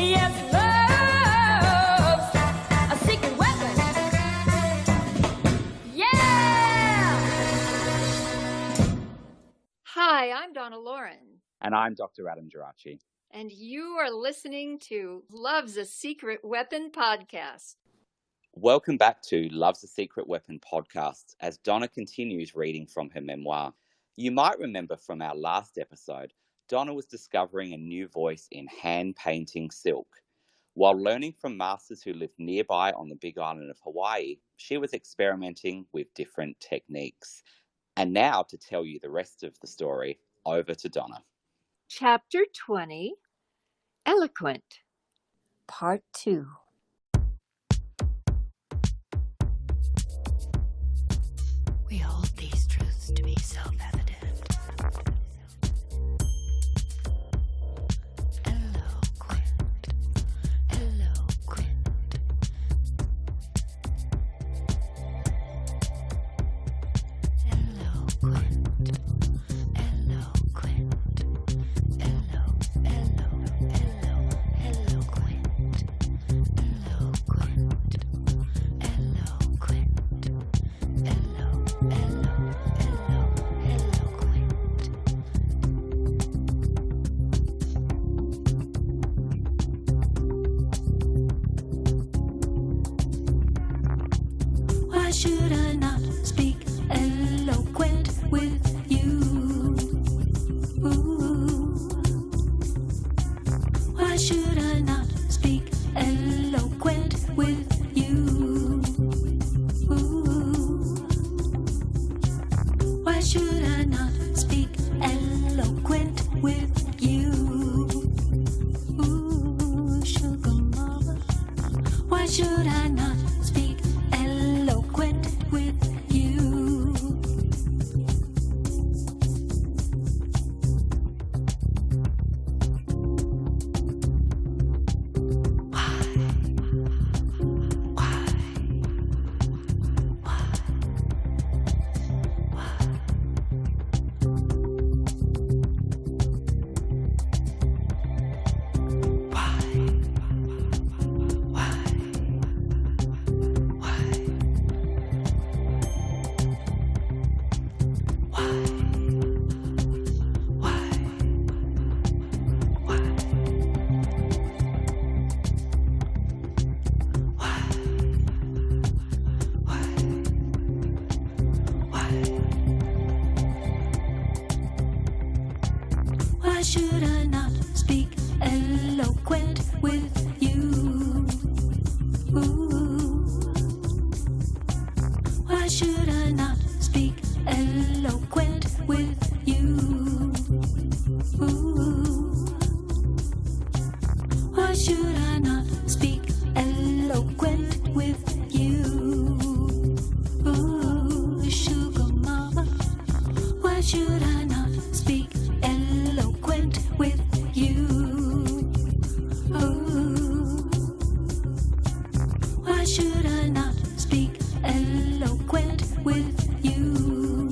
Yes, love's a secret weapon. Yeah! Hi, I'm Donna Loren. And I'm Dr. Adam Gerace. And you are listening to Love's a Secret Weapon podcast. Welcome back to Love's a Secret Weapon podcast as Donna continues reading from her memoir. You might remember from our last episode, Donna was discovering a new voice in hand-painting silk. While learning from masters who lived nearby on the Big Island of Hawaii, she was experimenting with different techniques. And now to tell you the rest of the story, over to Donna. Chapter 20, Eloquent, Part 2. We hold these truths to be self-evident. Eloquent, eloquent. Eloquent, eloquent. Why should I not speak eloquent with you? Ooh. Why should I not speak eloquent with you? Ooh. Why should I not speak eloquent with you? Ooh, sugar mama. Why should I not speak eloquent with you? Why should I not speak eloquent with you? Ooh. Why should I not speak eloquent with you? Ooh. Why should I not speak eloquent with you? Ooh, sugar mama. Why should I not speak eloquent with you? Ooh. Why should I not speak eloquent with you?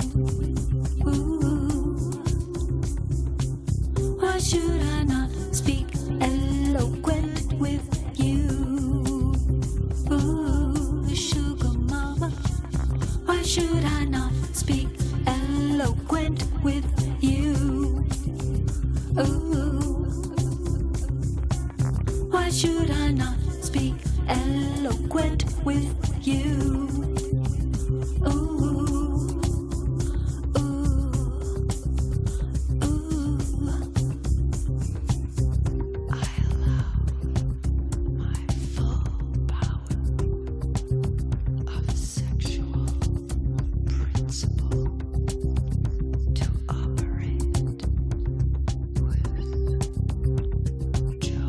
Ooh. Why should I not speak eloquent with you? Ooh, sugar mama. Why should I not speak eloquent with you? Ooh. Why should I not speak eloquent with you? Ooh. Ooh. Ooh. I allow my full power of sexual principle to operate with joy.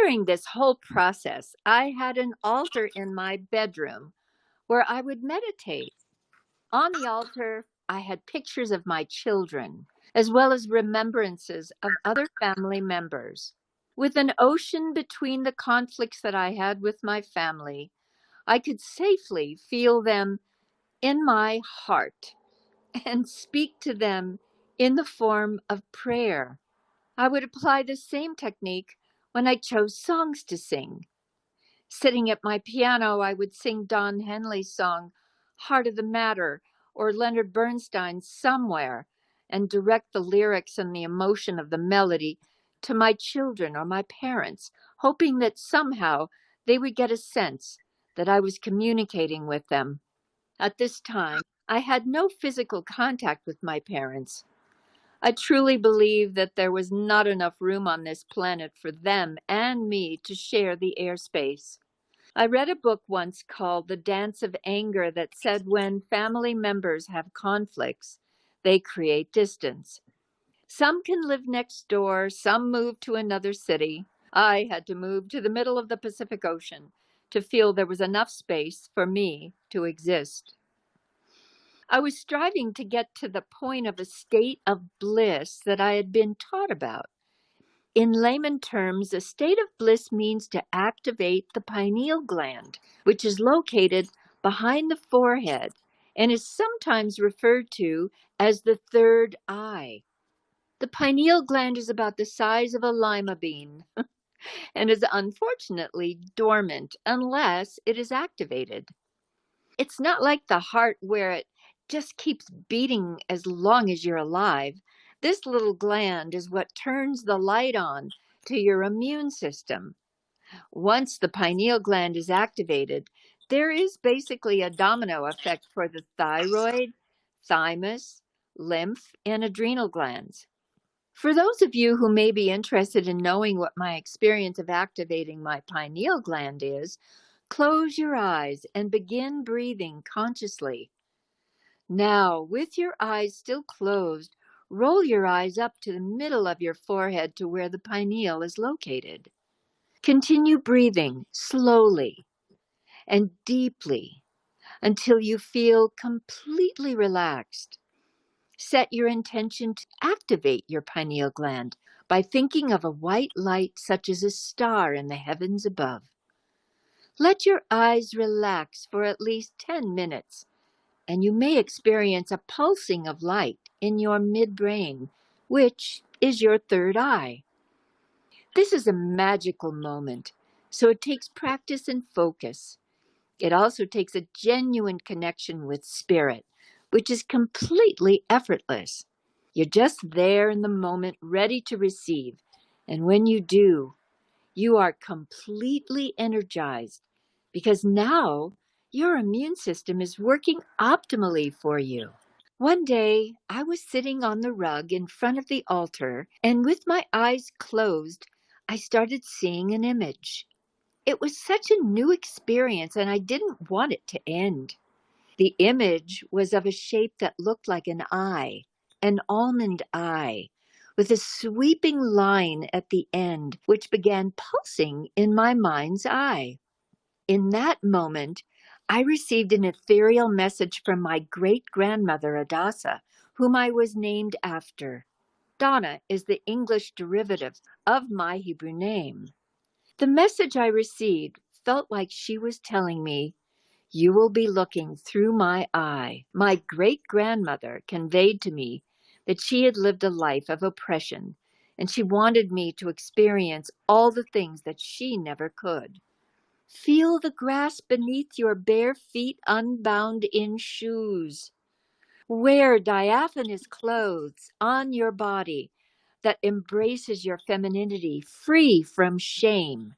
During this whole process, I had an altar in my bedroom where I would meditate. On the altar, I had pictures of my children, as well as remembrances of other family members. With an ocean between the conflicts that I had with my family, I could safely feel them in my heart and speak to them in the form of prayer. I would apply the same technique when I chose songs to sing. Sitting at my piano, I would sing Don Henley's song, Heart of the Matter, or Leonard Bernstein's Somewhere, and direct the lyrics and the emotion of the melody to my children or my parents, hoping that somehow they would get a sense that I was communicating with them. At this time, I had no physical contact with my parents. I truly believe that there was not enough room on this planet for them and me to share the airspace. I read a book once called The Dance of Anger that said when family members have conflicts, they create distance. Some can live next door, some move to another city. I had to move to the middle of the Pacific Ocean to feel there was enough space for me to exist. I was striving to get to the point of a state of bliss that I had been taught about. In layman terms, a state of bliss means to activate the pineal gland, which is located behind the forehead and is sometimes referred to as the third eye. The pineal gland is about the size of a lima bean and is unfortunately dormant unless it is activated. It's not like the heart where it just keeps beating as long as you're alive. This little gland is what turns the light on to your immune system. Once the pineal gland is activated, there is basically a domino effect for the thyroid, thymus, lymph, and adrenal glands. For those of you who may be interested in knowing what my experience of activating my pineal gland is, close your eyes and begin breathing consciously. Now, with your eyes still closed, roll your eyes up to the middle of your forehead to where the pineal is located. Continue breathing slowly and deeply until you feel completely relaxed. Set your intention to activate your pineal gland by thinking of a white light such as a star in the heavens above. Let your eyes relax for at least 10 minutes, and you may experience a pulsing of light in your midbrain, which is your third eye. This is a magical moment, so it takes practice and focus. It also takes a genuine connection with spirit, which is completely effortless. You're just there in the moment, ready to receive, and when you do, you are completely energized because now your immune system is working optimally for you. One day, I was sitting on the rug in front of the altar, and with my eyes closed, I started seeing an image. It was such a new experience, and I didn't want it to end. The image was of a shape that looked like an eye, an almond eye, with a sweeping line at the end, which began pulsing in my mind's eye. In that moment, I received an ethereal message from my great-grandmother, Adasa, whom I was named after. Donna is the English derivative of my Hebrew name. The message I received felt like she was telling me, "You will be looking through my eye." My great-grandmother conveyed to me that she had lived a life of oppression, and she wanted me to experience all the things that she never could. Feel the grass beneath your bare feet unbound in shoes. Wear diaphanous clothes on your body that embraces your femininity, free from shame.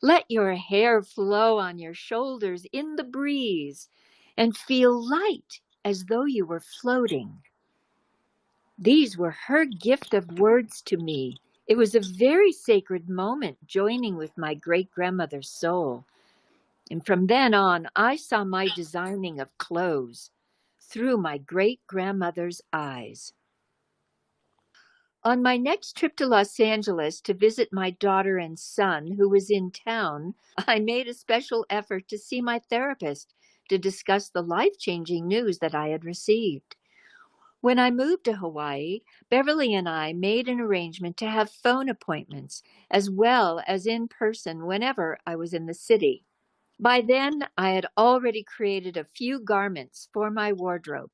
Let your hair flow on your shoulders in the breeze and feel light as though you were floating. These were her gift of words to me. It was a very sacred moment joining with my great-grandmother's soul. And from then on, I saw my designing of clothes through my great-grandmother's eyes. On my next trip to Los Angeles to visit my daughter and son, who was in town, I made a special effort to see my therapist to discuss the life-changing news that I had received. When I moved to Hawaii, Beverly and I made an arrangement to have phone appointments as well as in person whenever I was in the city. By then, I had already created a few garments for my wardrobe.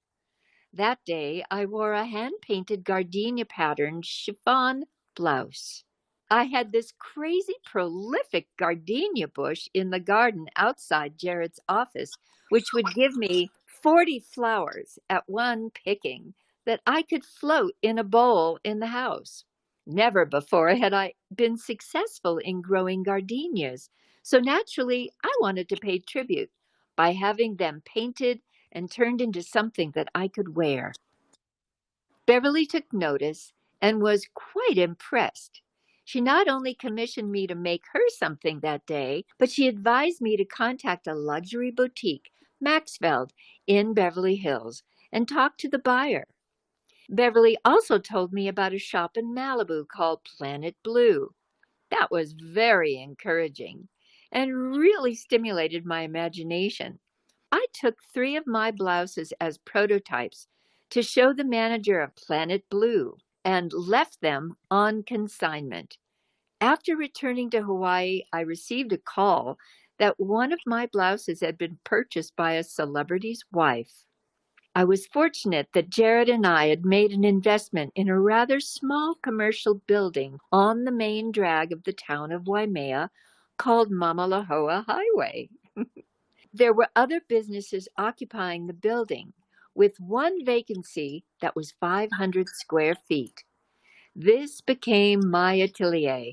That day, I wore a hand-painted gardenia pattern chiffon blouse. I had this crazy prolific gardenia bush in the garden outside Jared's office, which would give me 40 flowers at one picking that I could float in a bowl in the house. Never before had I been successful in growing gardenias, so naturally I wanted to pay tribute by having them painted and turned into something that I could wear. Beverly took notice and was quite impressed. She not only commissioned me to make her something that day, but she advised me to contact a luxury boutique, Maxfeld, in Beverly Hills, and talk to the buyer. Beverly also told me about a shop in Malibu called Planet Blue. That was very encouraging and really stimulated my imagination. I took 3 of my blouses as prototypes to show the manager of Planet Blue and left them on consignment. After returning to Hawaii, I received a call that one of my blouses had been purchased by a celebrity's wife. I was fortunate that Jared and I had made an investment in a rather small commercial building on the main drag of the town of Waimea called Mamalahoa Highway. There were other businesses occupying the building, with one vacancy that was 500 square feet. This became my atelier.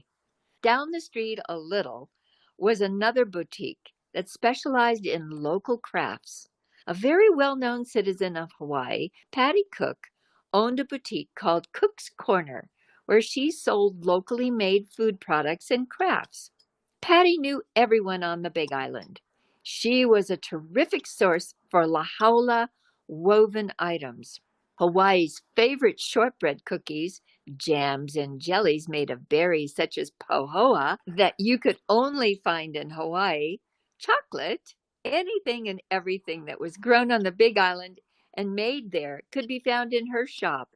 Down the street a little was another boutique that specialized in local crafts. A very well-known citizen of Hawaii, Patty Cook, owned a boutique called Cook's Corner, where she sold locally made food products and crafts. Patty knew everyone on the Big Island. She was a terrific source for lahaula woven items. Hawaii's favorite shortbread cookies, jams and jellies made of berries such as pohoa that you could only find in Hawaii, chocolate, anything and everything that was grown on the Big Island and made there could be found in her shop.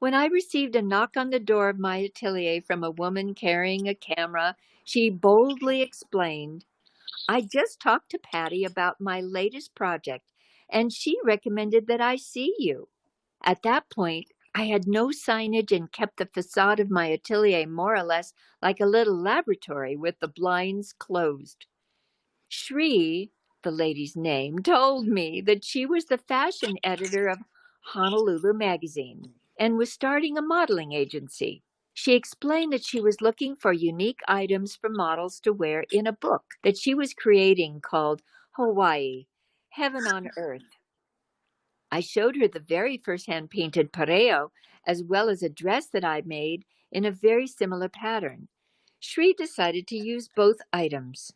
When I received a knock on the door of my atelier from a woman carrying a camera, she boldly explained, "I just talked to Patty about my latest project, and she recommended that I see you." At that point, I had no signage and kept the facade of my atelier more or less like a little laboratory with the blinds closed. Shri, the lady's name, told me that she was the fashion editor of Honolulu Magazine and was starting a modeling agency. She explained that she was looking for unique items for models to wear in a book that she was creating called Hawaii, Heaven on Earth. I showed her the very first hand-painted pareo, as well as a dress that I made in a very similar pattern. Shri decided to use both items.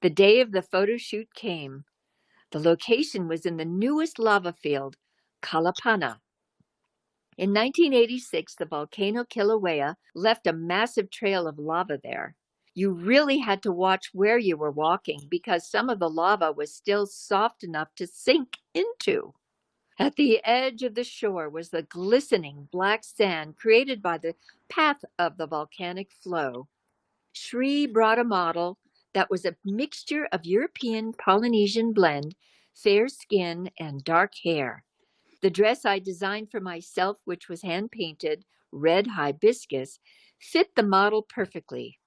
The day of the photo shoot came. The location was in the newest lava field, Kalapana. In 1986, the volcano Kilauea left a massive trail of lava there. You really had to watch where you were walking because some of the lava was still soft enough to sink into. At the edge of the shore was the glistening black sand created by the path of the volcanic flow. Shri brought a model that was a mixture of European Polynesian blend, fair skin, and dark hair. The dress I designed for myself, which was hand-painted red hibiscus, fit the model perfectly.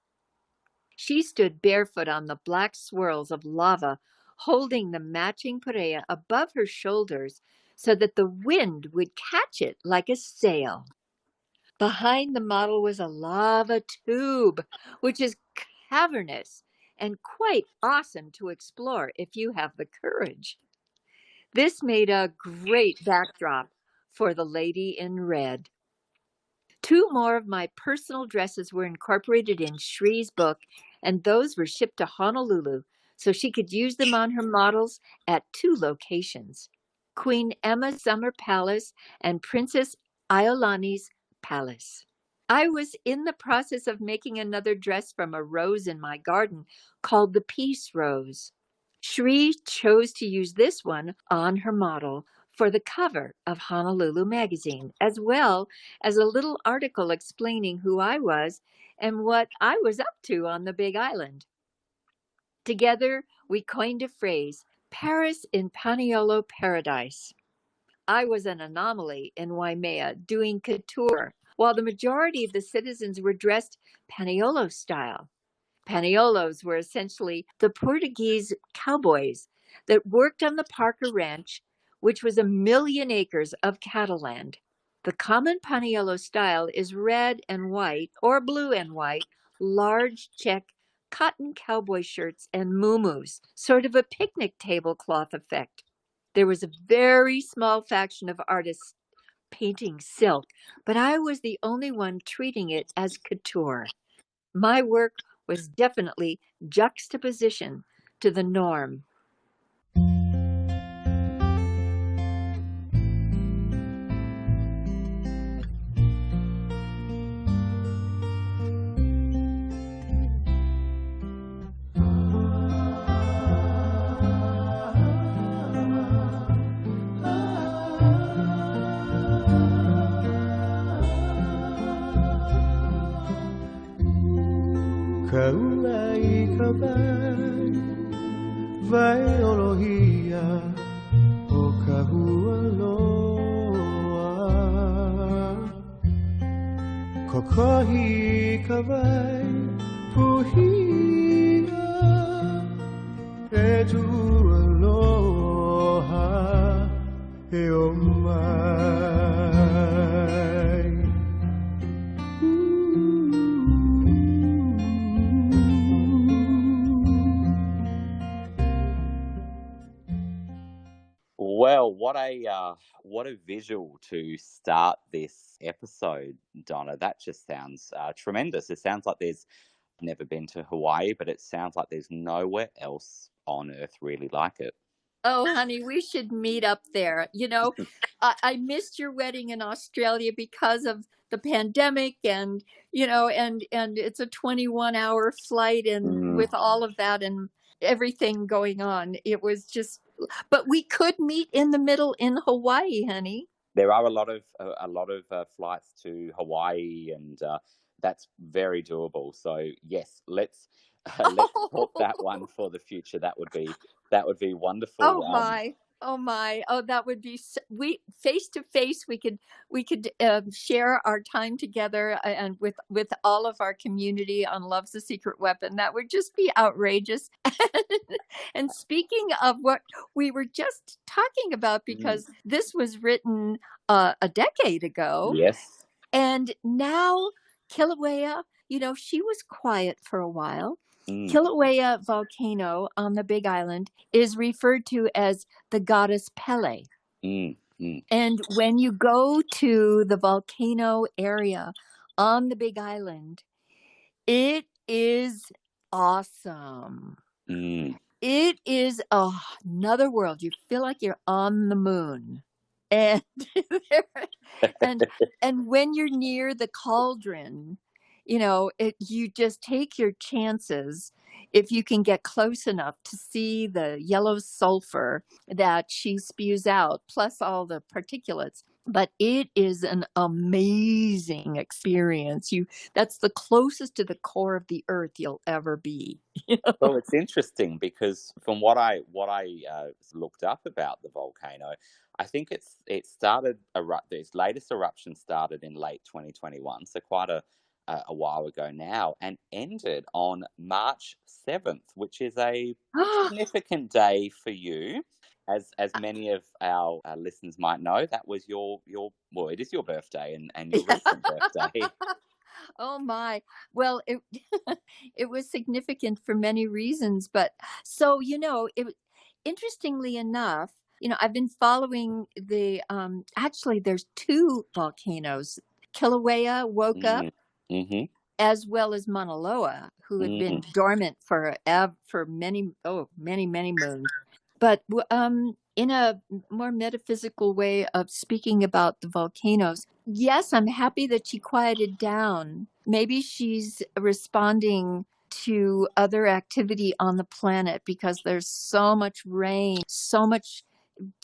She stood barefoot on the black swirls of lava, holding the matching pareo above her shoulders so that the wind would catch it like a sail. Behind the model was a lava tube, which is cavernous and quite awesome to explore if you have the courage. This made a great backdrop for the lady in red. 2 more of my personal dresses were incorporated in Shri's book, and those were shipped to Honolulu so she could use them on her models at 2 locations, Queen Emma Summer Palace and Princess Iolani's palace. I was in the process of making another dress from a rose in my garden called the Peace Rose. Shree chose to use this one on her model for the cover of Honolulu magazine, as well as a little article explaining who I was and what I was up to on the Big Island. Together, we coined a phrase, Paris in Paniolo Paradise. I was an anomaly in Waimea doing couture, while the majority of the citizens were dressed Paniolo style. Paniolos were essentially the Portuguese cowboys that worked on the Parker Ranch, which was 1,000,000 acres of cattle land. The common Paniolo style is red and white or blue and white, large check cotton cowboy shirts and muumuus, sort of a picnic tablecloth effect. There was a very small faction of artists painting silk, but I was the only one treating it as couture. My work was definitely juxtaposition to the norm. Kauai kabai vai olohia o kahua loa kokohi kabai puhia e tu aloha e o mai. Well, what a visual to start this episode, Donna. That just sounds tremendous. It sounds like there's never been to Hawaii, but it sounds like there's nowhere else on earth really like it. Oh, honey, we should meet up there. You know, I missed your wedding in Australia because of the pandemic, and and it's a 21-hour flight, and with all of that and everything going on, it was just. But we could meet in the middle in Hawaii, honey. There are a lot of flights to Hawaii, and that's very doable. So yes, let's talk that one for the future. That would be wonderful. Oh my! Oh, that would be we face to face. We could share our time together and with all of our community on Love's a Secret Weapon. That would just be outrageous. And speaking of what we were just talking about, because this was written a decade ago. Yes. And now Kilauea, she was quiet for a while. Kilauea volcano on the Big Island is referred to as the goddess Pele. And when you go to the volcano area on the Big Island, it is awesome. It is another world. You feel like you're on the moon. And and when you're near the cauldron, you just take your chances if you can get close enough to see the yellow sulfur that she spews out, plus all the particulates. But it is an amazing experience. That's the closest to the core of the earth you'll ever be. Well, it's interesting because from what I looked up about the volcano, I think its latest eruption started in late 2021, so quite a while ago now, and ended on March 7th, which is a significant day for you. As many of our listeners might know, that was it is your birthday and your recent birthday. Oh my. Well, it was significant for many reasons, but so, interestingly enough, I've been following actually there's two volcanoes. Kilauea woke up, as well as Mauna Loa, who had been dormant for many moons. But in a more metaphysical way of speaking about the volcanoes, yes, I'm happy that she quieted down. Maybe she's responding to other activity on the planet because there's so much rain, so much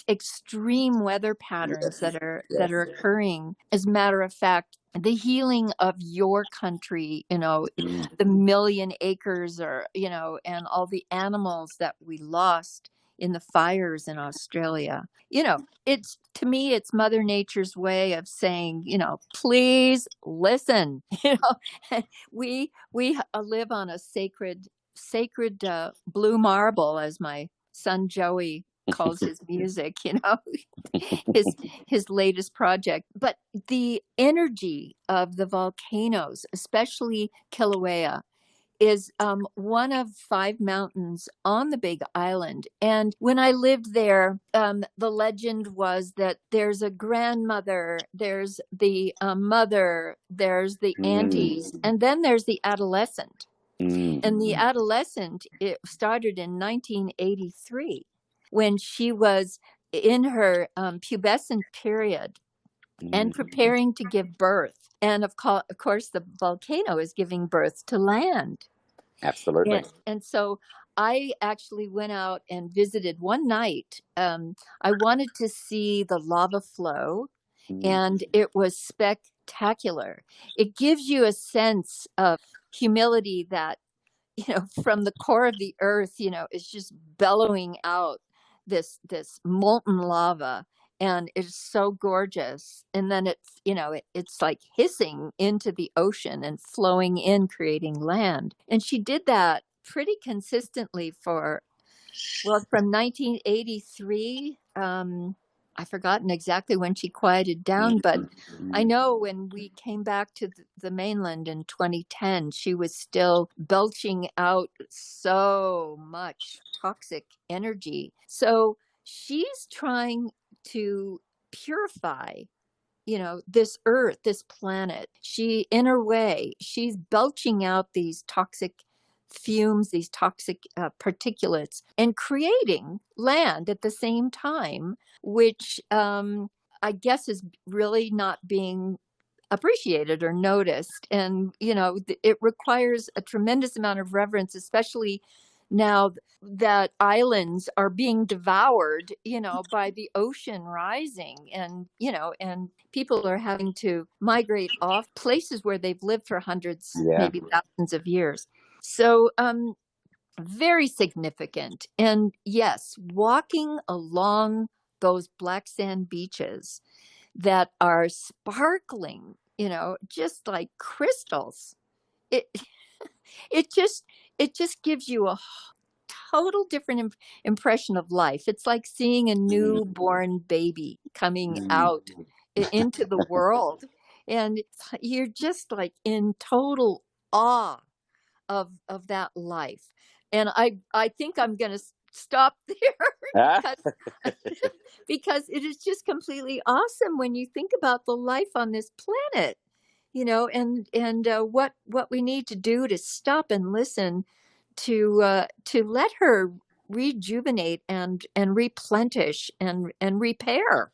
extreme weather patterns that are occurring. As a matter of fact, the healing of your country, the million acres, or and all the animals that we lost in the fires in Australia. It's, to me, it's Mother Nature's way of saying, please listen. We live on a sacred blue marble, as my son Joey calls his music, his latest project. But the energy of the volcanoes, especially Kilauea, is one of 5 mountains on the Big Island. And when I lived there, the legend was that there's a grandmother, there's the mother, there's the aunties, and then there's the adolescent. And the adolescent, it started in 1983 when she was in her pubescent period and preparing to give birth. And of course, the volcano is giving birth to land. Absolutely. And so I actually went out and visited one night. I wanted to see the lava flow, and it was spectacular. It gives you a sense of humility that, from the core of the earth, is just bellowing out this molten lava, and it's so gorgeous. And then it's like hissing into the ocean and flowing in, creating land. And she did that pretty consistently from 1983. I've forgotten exactly when she quieted down, but I know when we came back to the mainland in 2010, she was still belching out so much toxic energy. So she's trying to purify, this earth, this planet. In her way, she's belching out these toxic fumes, these toxic particulates, and creating land at the same time, which I guess is really not being appreciated or noticed. And, it requires a tremendous amount of reverence, especially now that islands are being devoured, by the ocean rising, and, and people are having to migrate off places where they've lived for hundreds, maybe thousands of years. So, very significant. And yes, walking along those black sand beaches that are sparkling, just like crystals, it just gives you a total different impression of life. It's like seeing a newborn baby coming out into the world, and you're just like in total awe of that life. And I think I'm going to stop there because it is just completely awesome when you think about the life on this planet, and what we need to do to stop and listen, to let her rejuvenate and replenish and repair.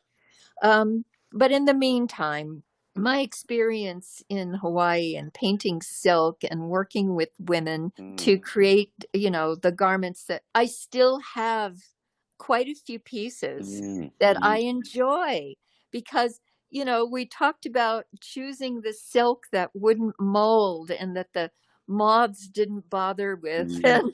But in the meantime, my experience in Hawaii and painting silk and working with women to create, the garments, that I still have quite a few pieces that I enjoy, because, we talked about choosing the silk that wouldn't mold and that the moths didn't bother with, and,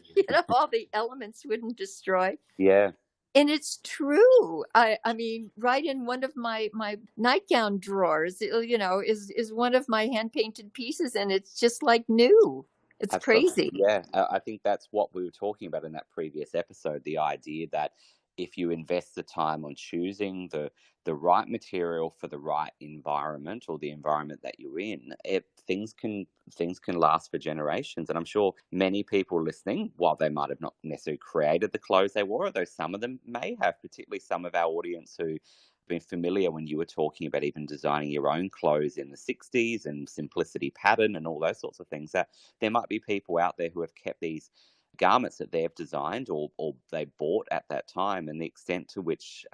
all the elements wouldn't destroy. Yeah. And it's true. I mean, right in one of my nightgown drawers, is one of my hand-painted pieces, and it's just like new. It's Absolutely. crazy. Yeah, I think that's what we were talking about in that previous episode, the idea that if you invest the time on choosing the right material for the right environment, or the environment that you're in, things can last for generations. And I'm sure many people listening, while they might have not necessarily created the clothes they wore, although some of them may have, particularly some of our audience who been familiar when you were talking about even designing your own clothes in the 60s and simplicity pattern and all those sorts of things, that there might be people out there who have kept these garments that they've designed or they bought at that time, and the extent to which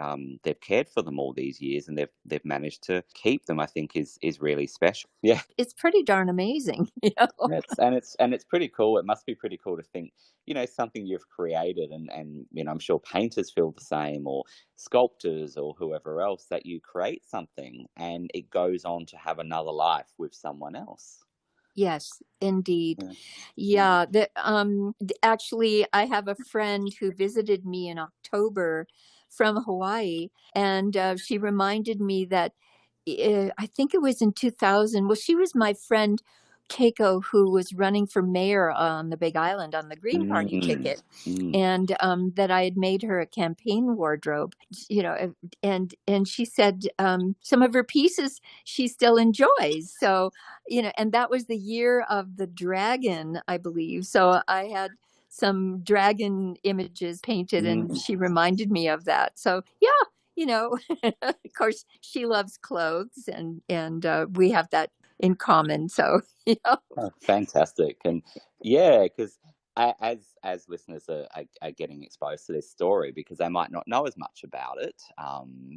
they've cared for them all these years and they've managed to keep them, I think is really special. Yeah. It's pretty darn amazing. You know? And it's pretty cool. It must be pretty cool to think, something you've created, and I'm sure painters feel the same, or sculptors or whoever else, that you create something and it goes on to have another life with someone else. Yes, indeed. Yeah. Yeah. Actually, I have a friend who visited me in October from Hawaii, and she reminded me that I think it was in 2000. Well, she was my friend Keiko, who was running for mayor on the Big Island on the Green Party ticket, and that I had made her a campaign wardrobe. And she said some of her pieces she still enjoys. So, and that was the year of the dragon, I believe. So I had some dragon images painted, and she reminded me of that. So yeah, of course she loves clothes, and we have that in common. So Oh, fantastic. And yeah, because as listeners are getting exposed to this story, because they might not know as much about it,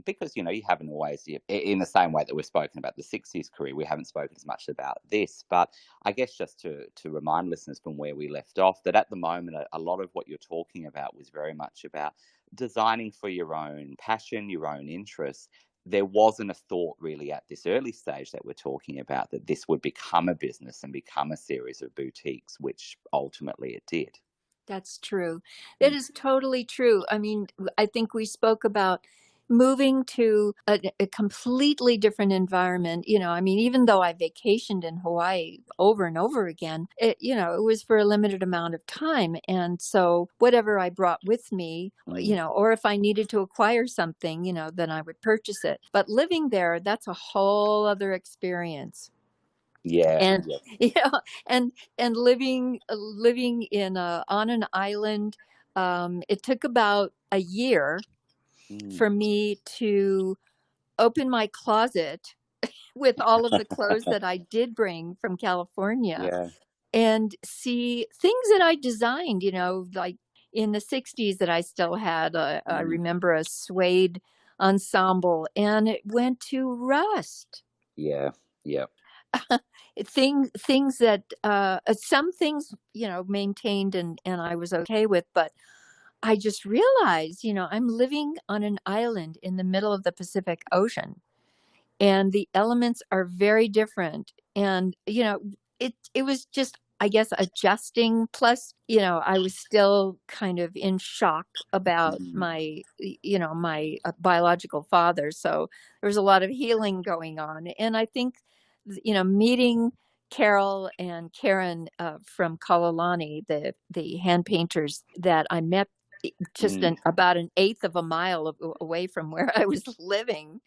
because you haven't always, in the same way that we've spoken about the 60s career, we haven't spoken as much about this. But I guess just to remind listeners from where we left off, that at the moment a lot of what you're talking about was very much about designing for your own passion, your own interests. There wasn't a thought really at this early stage that we're talking about that this would become a business and become a series of boutiques, which ultimately it did. That's true. That is totally true. I mean, I think we spoke about moving to a completely different environment. I mean, even though I vacationed in Hawaii over and over again, it was for a limited amount of time. And so whatever I brought with me, or if I needed to acquire something, then I would purchase it. But living there, that's a whole other experience. Yeah. And yes. and living in on an island, it took about a year for me to open my closet with all of the clothes that I did bring from California Yeah. and see things that I designed, like in the 60s that I still had. I remember a suede ensemble, and it went to rust. Yeah. Yeah. Things that some things maintained and I was okay with, but I just realized I'm living on an island in the middle of the Pacific Ocean, and the elements are very different, and it was just, I guess, adjusting. Plus I was still kind of in shock about my my biological father, so there was a lot of healing going on. And I think meeting Carol and Karen from Kalalani, the hand painters that I met just about an eighth of a mile away from where I was living,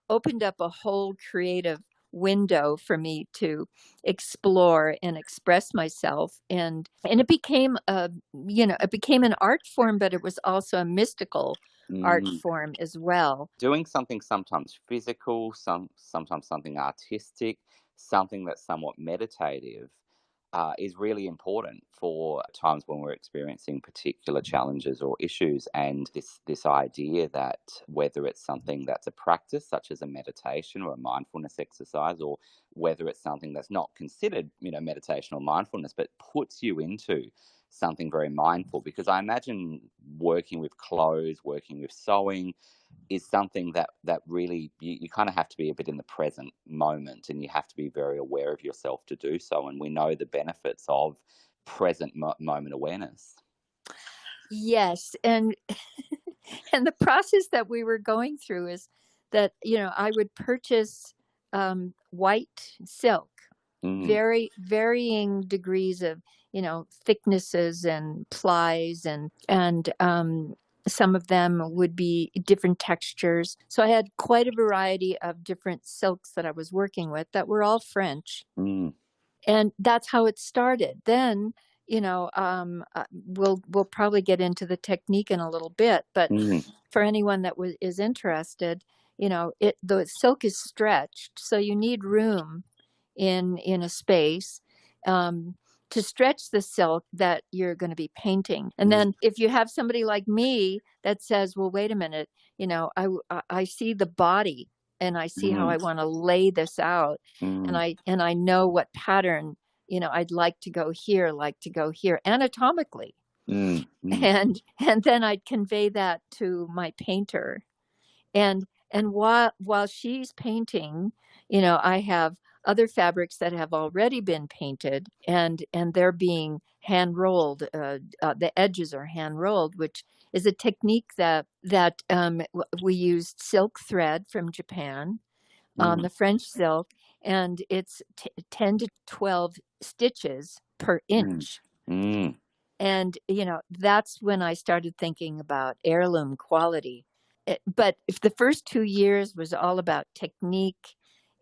opened up a whole creative window for me to explore and express myself. And it became it became an art form, but it was also a mystical art form as well. Doing something sometimes physical, sometimes something artistic, something that's somewhat meditative, is really important for times when we're experiencing particular challenges or issues. And this idea that whether it's something that's a practice, such as a meditation or a mindfulness exercise, or whether it's something that's not considered, meditation or mindfulness, but puts you into something very mindful. Because I imagine working with clothes, working with sewing, is something that really you kind of have to be a bit in the present moment, and you have to be very aware of yourself to do so. And we know the benefits of present moment awareness. Yes. And and the process that we were going through is that I would purchase white silk, very varying degrees of thicknesses and plies, and some of them would be different textures. So I had quite a variety of different silks that I was working with that were all French. And that's how it started. Then, we'll probably get into the technique in a little bit, but for anyone that is interested, the silk is stretched, so you need room in a space. to stretch the silk that you're going to be painting. And then if you have somebody like me that says, well, wait a minute, I see the body and I see how I want to lay this out. And I know what pattern, I'd like to go here anatomically. And then I'd convey that to my painter. And while she's painting, I have other fabrics that have already been painted, and they're being hand rolled. The edges are hand rolled, which is a technique that we used silk thread from Japan on the French silk, and it's 10 to 12 stitches per inch. And that's when I started thinking about heirloom quality. But if the first 2 years was all about technique,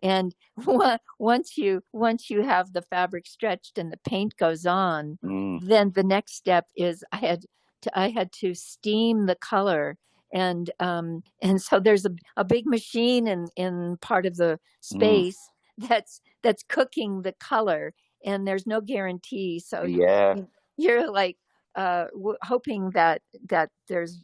and once you have the fabric stretched and the paint goes on, then the next step is I had to steam the color, and so there's a big machine in part of the space that's cooking the color, and there's no guarantee. So you're like hoping that there's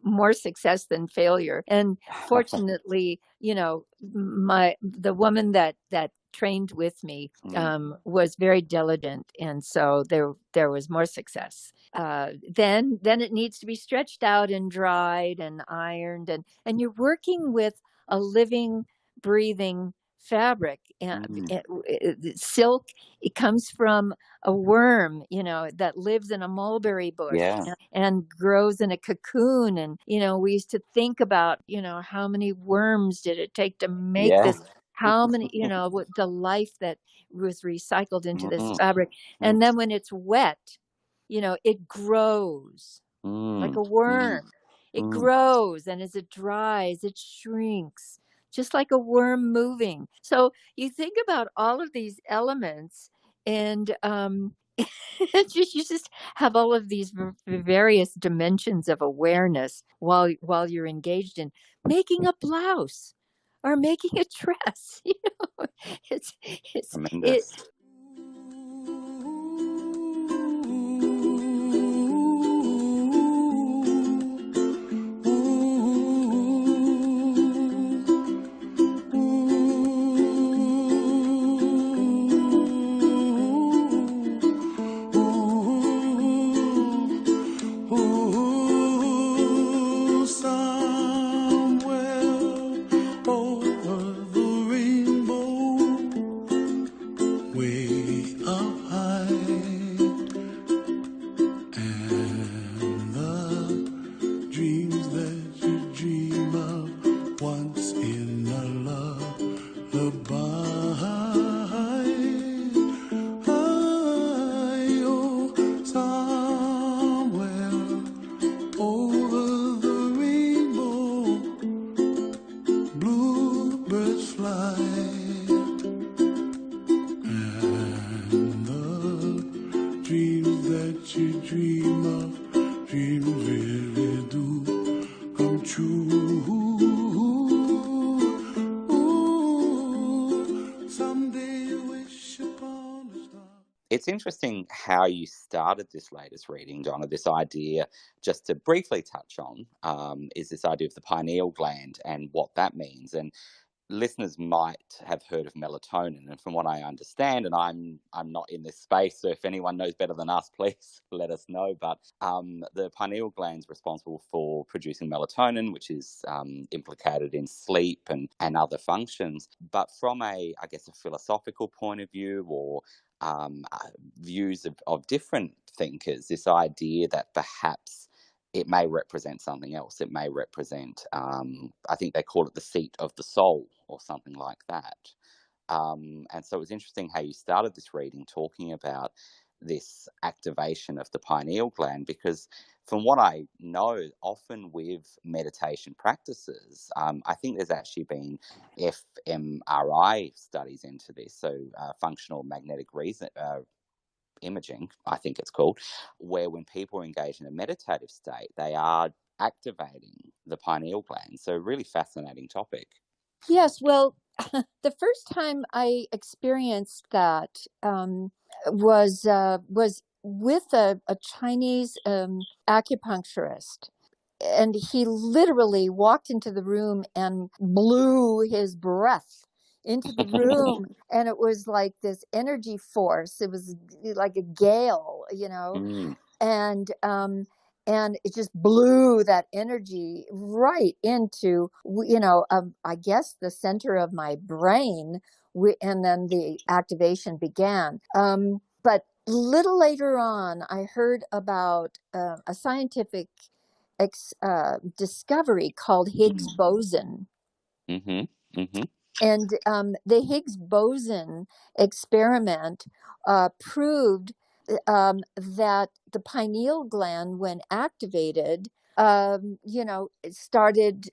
more success than failure. And fortunately, the woman that trained with me was very diligent, and so there was more success. Then it needs to be stretched out and dried and ironed, and you're working with a living, breathing fabric. And silk, it comes from a worm, that lives in a mulberry bush and grows in a cocoon. And, we used to think about, how many worms did it take to make this? How many, the life that was recycled into this fabric. And then when it's wet, it grows like a worm. It grows, and as it dries, it shrinks, just like a worm moving. So you think about all of these elements, and you just have all of these various dimensions of awareness while you're engaged in making a blouse or making a dress. It's tremendous. It's interesting how you started this latest reading, Donna. This idea, just to briefly touch on, is this idea of the pineal gland and what that means. And listeners might have heard of melatonin, and from what I understand, and I'm not in this space, so if anyone knows better than us, please let us know. But the pineal gland is responsible for producing melatonin, which is implicated in sleep and other functions. But from a philosophical point of view, or views of different thinkers, this idea that perhaps it may represent something else. It may represent, I think they call it the seat of the soul or something like that. And so it was interesting how you started this reading talking about this activation of the pineal gland, because from what I know, often with meditation practices, I think there's actually been fMRI studies into this, so functional magnetic imaging, I think it's called, where when people are engaged in a meditative state, they are activating the pineal gland. So really fascinating topic. Yes, well, The first time I experienced that was with a Chinese acupuncturist. And he literally walked into the room and blew his breath into the room. And it was like this energy force. It was like a gale, Mm. and it just blew that energy right into, I guess the center of my brain. And then the activation began. But little later on, I heard about a scientific discovery called Higgs boson. Mm-hmm. Mm-hmm. And the Higgs boson experiment proved that the pineal gland, when activated, it started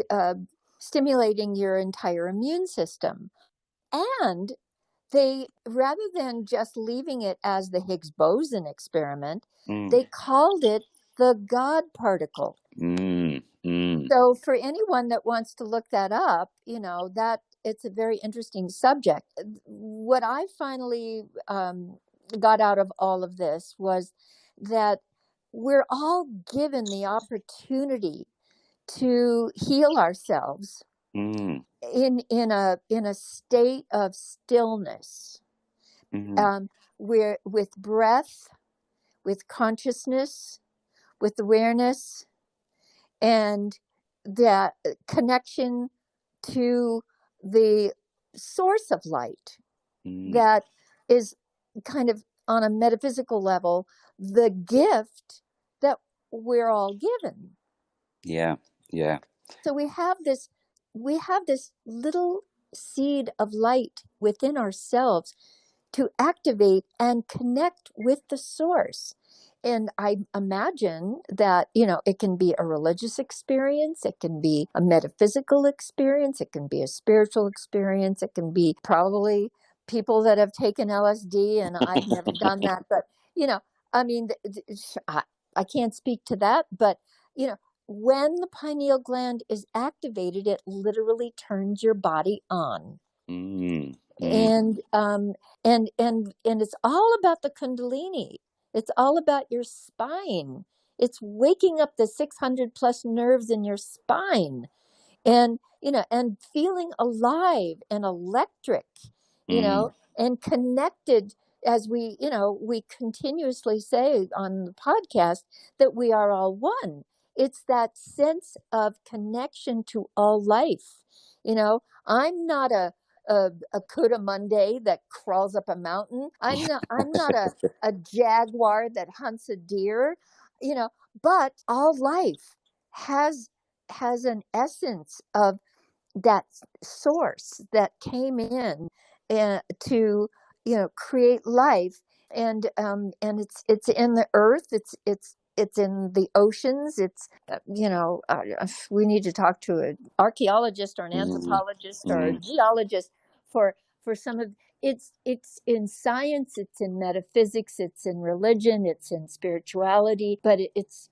uh, stimulating your entire immune system. And they, rather than just leaving it as the Higgs boson experiment, they called it the God particle. So for anyone that wants to look that up, that it's a very interesting subject. What I finally got out of all of this was that we're all given the opportunity to heal ourselves in a state of stillness, where with breath, with consciousness, with awareness, and that connection to the source of light that is kind of on a metaphysical level the gift that we're all given. Yeah. So we have this little seed of light within ourselves to activate and connect with the source. And I imagine that, it can be a religious experience, it can be a metaphysical experience, it can be a spiritual experience, it can be probably people that have taken LSD, and I've never done that. But, I mean, I can't speak to that, but, when the pineal gland is activated, it literally turns your body on. And it's all about the Kundalini. It's all about your spine. It's waking up the 600 plus nerves in your spine, and and feeling alive and electric, and connected, as we continuously say on the podcast, that we are all one. It's that sense of connection to all life. I'm not a Cuda Monday that crawls up a mountain. I'm not a jaguar that hunts a deer, but all life has an essence of that source that came in to create life, and it's in the earth, it's in the oceans, it's we need to talk to an archaeologist or an anthropologist or a geologist for some of it's in science, it's in metaphysics, it's in religion, it's in spirituality, but it's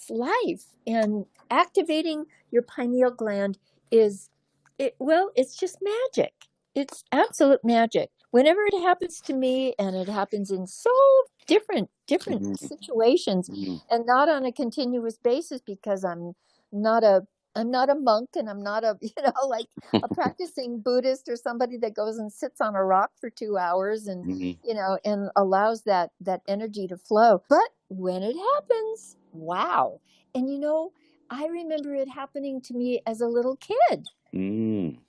life. And activating your pineal gland it's just magic. It's absolute magic. Whenever it happens to me, and it happens in so different situations, and not on a continuous basis, because I'm not a monk, and I'm not a like a practicing Buddhist or somebody that goes and sits on a rock for 2 hours and and allows that energy to flow. But when it happens, wow. And I remember it happening to me as a little kid. When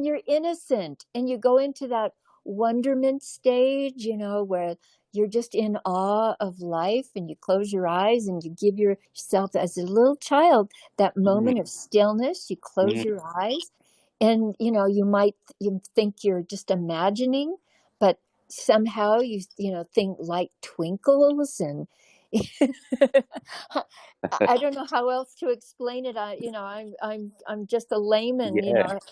you're innocent and you go into that wonderment stage, where you're just in awe of life, and you close your eyes and you give yourself, as a little child, that moment of stillness. You close your eyes, and you think you're just imagining, but somehow you think light twinkles, and I don't know how else to explain it. I'm just a layman,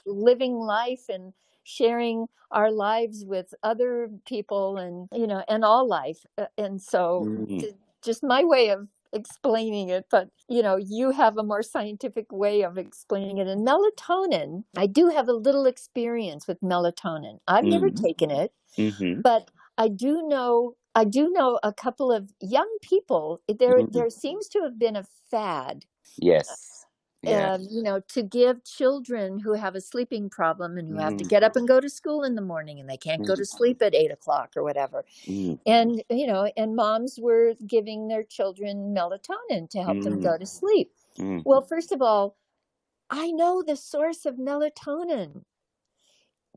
living life and sharing our lives with other people, and and all life, and so just my way of explaining it, but you have a more scientific way of explaining it. And melatonin, I do have a little experience with melatonin. I've never taken it, but I do know a couple of young people. There seems to have been a fad. Yes. Yeah. To give children who have a sleeping problem and who have to get up and go to school in the morning and they can't go to sleep at 8 o'clock or whatever. And, and moms were giving their children melatonin to help them go to sleep. Well, first of all, I know the source of melatonin.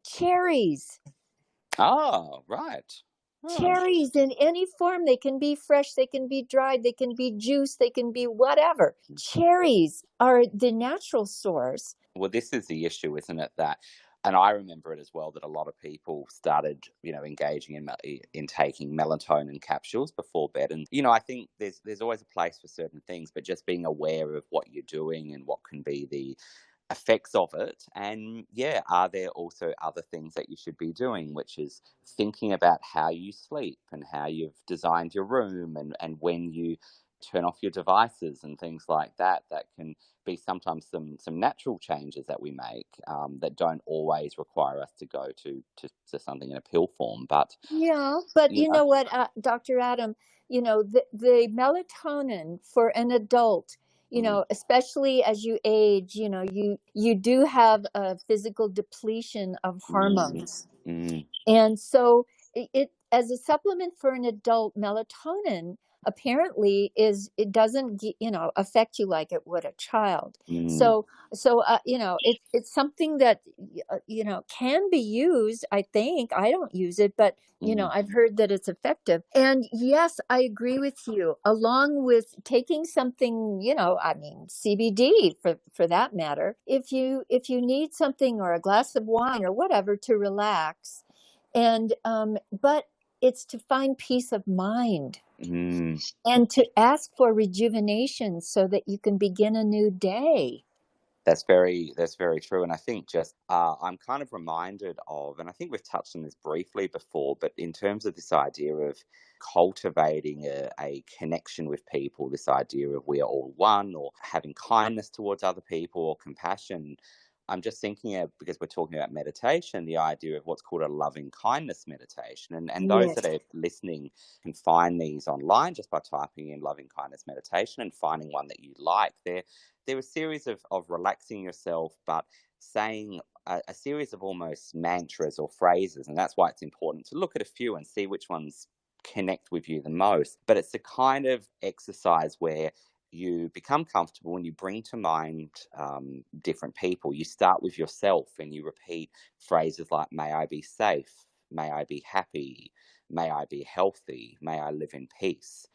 Cherries. Oh, right. Cherries in any form. They can be fresh, they can be dried, they can be juice, they can be whatever. Cherries are the natural source. Well, this is the issue, isn't it? And I remember it as well, that a lot of people started, engaging in taking melatonin capsules before bed. And, I think there's always a place for certain things, but just being aware of what you're doing and what can be the effects of it. And are there also other things that you should be doing, which is thinking about how you sleep and how you've designed your room and when you turn off your devices and things like that can be sometimes some natural changes that we make that don't always require us to go to something in a pill form. But you know what, Dr. Adam, the melatonin for an adult, especially as you age, you do have a physical depletion of hormones. And so it as a supplement for an adult, melatonin apparently it doesn't affect you like it would a child. So it's something that can be used. I think I don't use it, but I've heard that it's effective. And yes, I agree with you, along with taking something, CBD for that matter, if you need something, or a glass of wine or whatever to relax. And but it's to find peace of mind and to ask for rejuvenation so that you can begin a new day. That's very true. And I think just I'm kind of reminded of, and I think we've touched on this briefly before, but in terms of this idea of cultivating a connection with people, this idea of we are all one, or having kindness towards other people, or compassion. I'm just thinking of, because we're talking about meditation, the idea of what's called a loving kindness meditation. And those that are listening can find these online just by typing in loving kindness meditation and finding one that you like. They're a series of relaxing yourself, but saying a series of almost mantras or phrases. And that's why it's important to look at a few and see which ones connect with you the most. But it's a kind of exercise where you become comfortable and you bring to mind different people. You start with yourself and you repeat phrases like, may I be safe, may I be happy, may I be healthy, may I live in peace.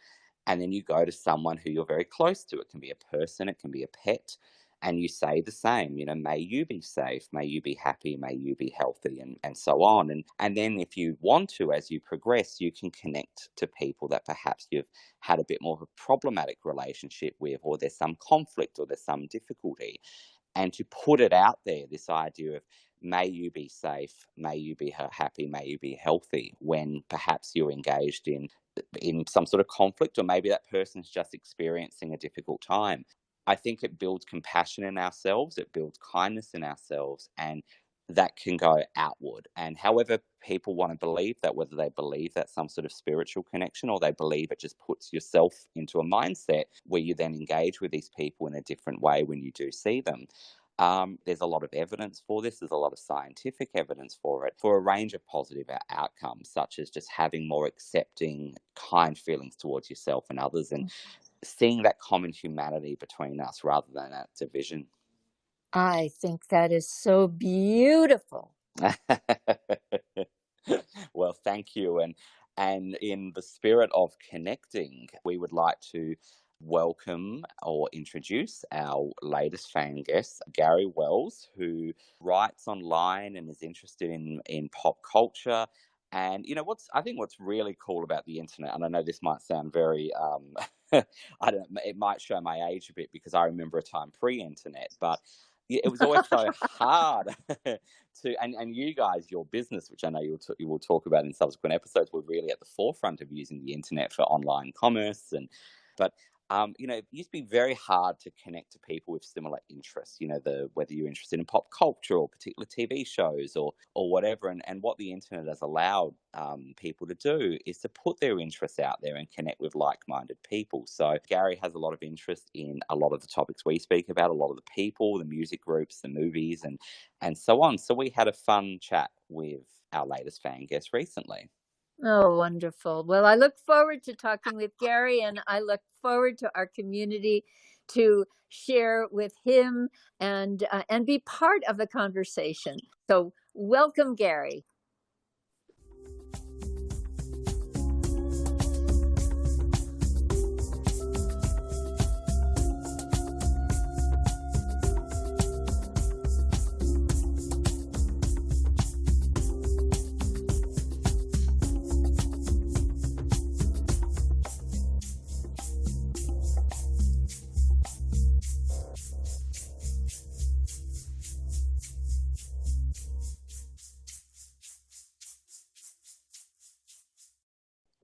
And then you go to someone who you're very close to. It can be a person, it can be a pet, and you say the same, may you be safe, may you be happy, may you be healthy, and so on. And then if you want to, as you progress, you can connect to people that perhaps you've had a bit more of a problematic relationship with, or there's some conflict, or there's some difficulty. And to put it out there, this idea of may you be safe, may you be happy, may you be healthy, when perhaps you're engaged in some sort of conflict, or maybe that person's just experiencing a difficult time. I think it builds compassion in ourselves, it builds kindness in ourselves, and that can go outward. And however people want to believe that, whether they believe that's some sort of spiritual connection, or they believe it just puts yourself into a mindset where you then engage with these people in a different way when you do see them. There's a lot of evidence for this. There's a lot of scientific evidence for it, for a range of positive outcomes, such as just having more accepting, kind feelings towards yourself and others, and seeing that common humanity between us rather than that division. I think that is so beautiful. Well, thank you. And in the spirit of connecting, we would like to welcome or introduce our latest fan guest, Gary Wells, who writes online and is interested in pop culture. And I think what's really cool about the internet, and I know this might sound very it might show my age a bit, because I remember a time pre-internet, but it was always so hard and you guys, your business, which I know you will talk about in subsequent episodes, were really at the forefront of using the internet for online commerce. But it used to be very hard to connect to people with similar interests, whether you're interested in pop culture or particular TV shows or whatever. And what the internet has allowed people to do is to put their interests out there and connect with like-minded people. So Gary has a lot of interest in a lot of the topics we speak about, a lot of the people, the music groups, the movies, and so on. So we had a fun chat with our latest fan guest recently. Oh, wonderful. Well, I look forward to talking with Gary, and I look forward to our community to share with him and be part of the conversation. So welcome, Gary.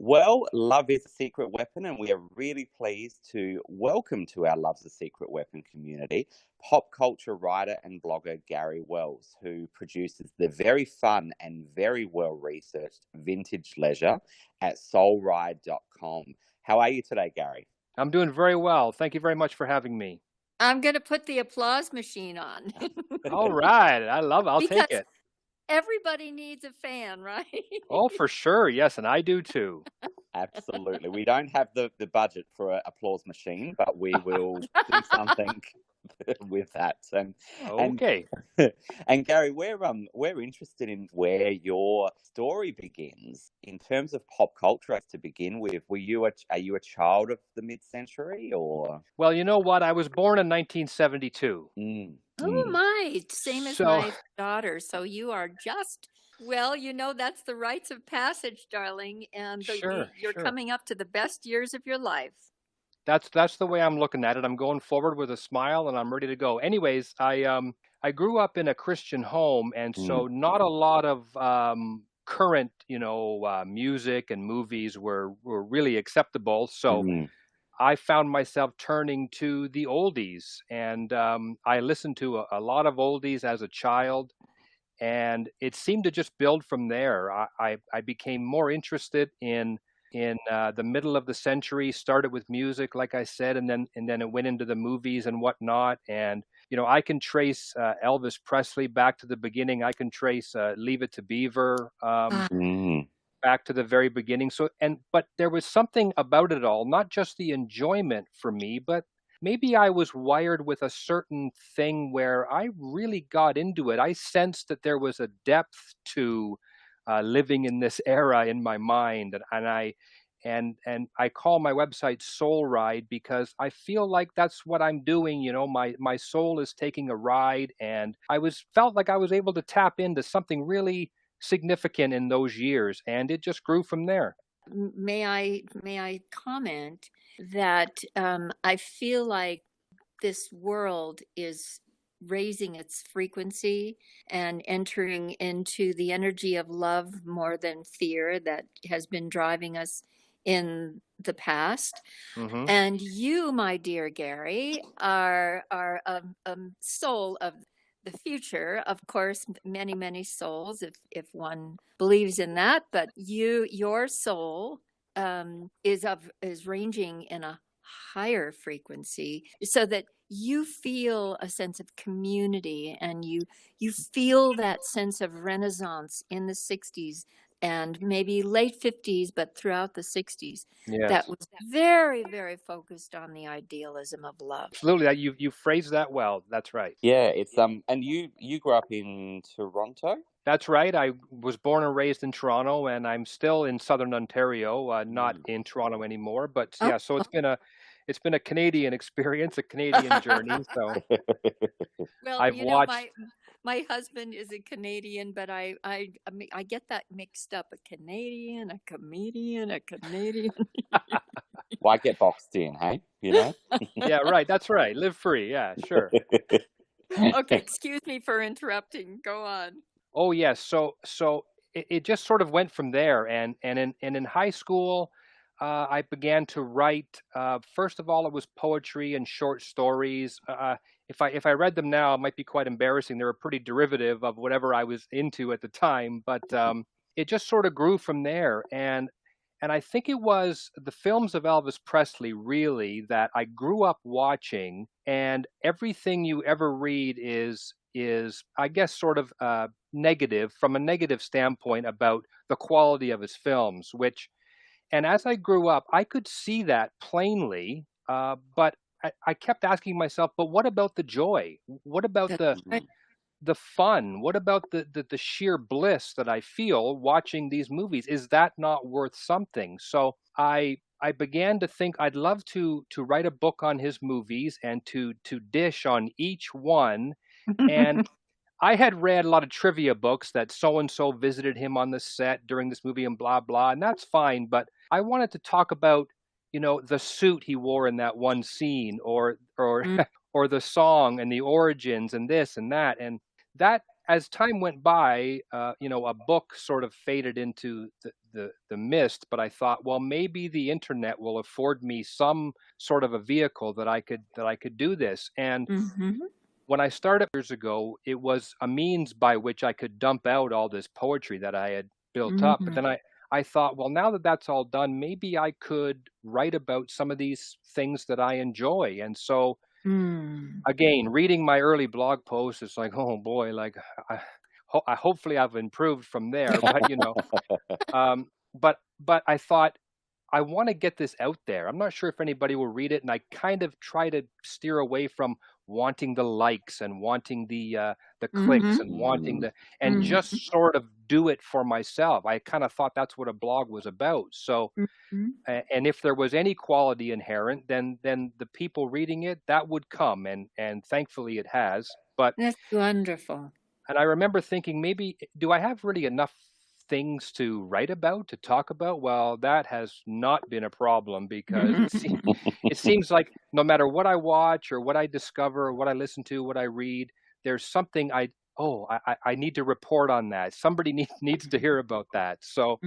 Well, love is a secret weapon, and we are really pleased to welcome to our Love's a Secret Weapon community pop culture writer and blogger Gary Wells, who produces the very fun and very well-researched Vintage Leisure at soulride.com. How are you today, Gary? I'm doing very well. Thank you very much for having me. I'm going to put the applause machine on. All right. I love it. I'll take it. Everybody needs a fan, right? Oh, for sure. Yes, and I do too. Absolutely. We don't have the budget for an applause machine, but we will do something with that. Okay. And Gary, we're interested in where your story begins in terms of pop culture. To begin with, are you a child of the mid-century, or? Well, you know what? I was born in 1972. Oh my, same as my daughter. So you are just, that's the rites of passage, darling. And you're coming up to the best years of your life. That's the way I'm looking at it. I'm going forward with a smile and I'm ready to go. Anyways, I grew up in a Christian home, and so not a lot of current, music and movies were really acceptable. So I found myself turning to the oldies, and I listened to a lot of oldies as a child, and it seemed to just build from there. I became more interested in the middle of the century, started with music, like I said, and then it went into the movies and whatnot. And, I can trace Elvis Presley back to the beginning. I can trace Leave It to Beaver back to the very beginning. But there was something about it all, not just the enjoyment for me, but maybe I was wired with a certain thing where I really got into it. I sensed that there was a depth to living in this era in my mind, and I call my website Soul Ride because I feel like that's what I'm doing. My soul is taking a ride, and felt like I was able to tap into something really significant in those years, and it just grew from there. May I comment that I feel like this world is raising its frequency and entering into the energy of love more than fear that has been driving us in the past. And you, my dear Gary, are a soul of the future. Of course, many, many souls, if one believes in that, but your soul is ranging in a higher frequency, so that you feel a sense of community, and you feel that sense of renaissance in the 60s and maybe late 50s, but throughout the 60s. Yes. That was very, very focused on the idealism of love. Absolutely. You phrased that well. That's right. Yeah, it's and you grew up in Toronto? That's right. I was born and raised in Toronto, and I'm still in Southern Ontario, not in Toronto anymore. But so it's been a Canadian experience, a Canadian journey. So well, I've watched. My husband is a Canadian, but I get that mixed up. A Canadian, a comedian, a Canadian. Why get boxed in, hey? Yeah, right. That's right. Live free. Yeah, sure. Okay, excuse me for interrupting. Go on. Oh, yes. So it just sort of went from there. And in high school, I began to write. First of all, it was poetry and short stories. If I read them now, it might be quite embarrassing. They were pretty derivative of whatever I was into at the time, but it just sort of grew from there. And I think it was the films of Elvis Presley, really, that I grew up watching. And everything you ever read is I guess sort of negative, from a negative standpoint, about the quality of his films. And as I grew up, I could see that plainly, but I kept asking myself, but what about the joy? What about the fun? What about the sheer bliss that I feel watching these movies? Is that not worth something? So I began to think I'd love to write a book on his movies and to dish on each one. And I had read a lot of trivia books that so and so visited him on the set during this movie and blah blah, and that's fine. But I wanted to talk about, the suit he wore in that one scene, or or the song and the origins and this and that. And that, as time went by, a book sort of faded into the mist. But I thought, well, maybe the internet will afford me some sort of a vehicle that I could do this. And when I started years ago, it was a means by which I could dump out all this poetry that I had built up. But then I thought, well, now that that's all done, maybe I could write about some of these things that I enjoy. And so, again, reading my early blog posts, it's like, oh boy, like hopefully I've improved from there. But but I thought, I want to get this out there. I'm not sure if anybody will read it, and I kind of try to steer away from wanting the likes and wanting the clicks and wanting and just sort of do it for myself. I kind of thought that's what a blog was about. So, and if there was any quality inherent, then the people reading it, that would come, and thankfully it has. But That's wonderful. And I remember thinking, maybe, do I have really enough things to write about, to talk about? Well, that has not been a problem, because it seems like no matter what I watch or what I discover or what I listen to, what I read, there's something I need to report on that. Somebody needs to hear about that. So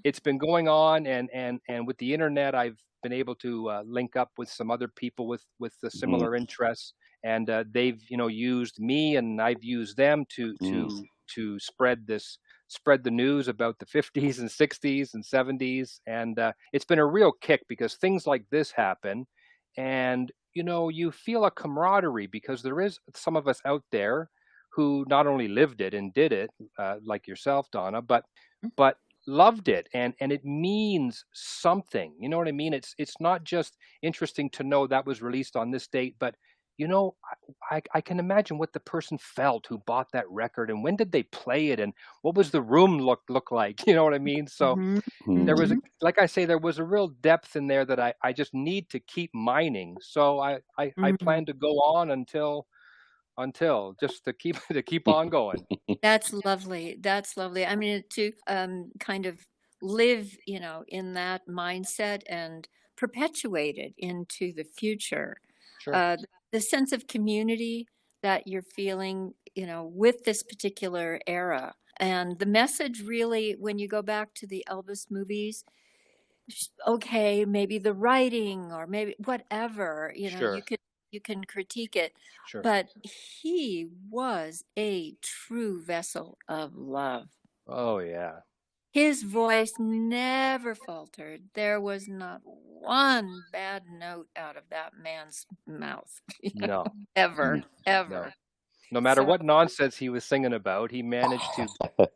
it's been going on, and with the internet, I've been able to link up with some other people with the similar interests, and they've used me, and I've used them to spread the news about the 50s and 60s and 70s. And it's been a real kick, because things like this happen, and you feel a camaraderie, because there is some of us out there who not only lived it and did it, like yourself, Donna, but loved it, and it means something. You know what I mean? It's not just interesting to know that was released on this date, but I can imagine what the person felt who bought that record, and when did they play it, and what was the room look like? You know what I mean? So there was, like I say, there was a real depth in there that I just need to keep mining. So I plan to go on until just to keep on going. That's lovely. That's lovely. I mean, to kind of live, in that mindset and perpetuate it into the future. Sure. The sense of community that you're feeling, with this particular era. And the message really, when you go back to the Elvis movies, okay, maybe the writing or maybe whatever, Sure. you can critique it, Sure. but he was a true vessel of love. Oh yeah. His voice never faltered. There was not one bad note out of that man's mouth. No. Ever. No matter So- what nonsense he was singing about, he managed to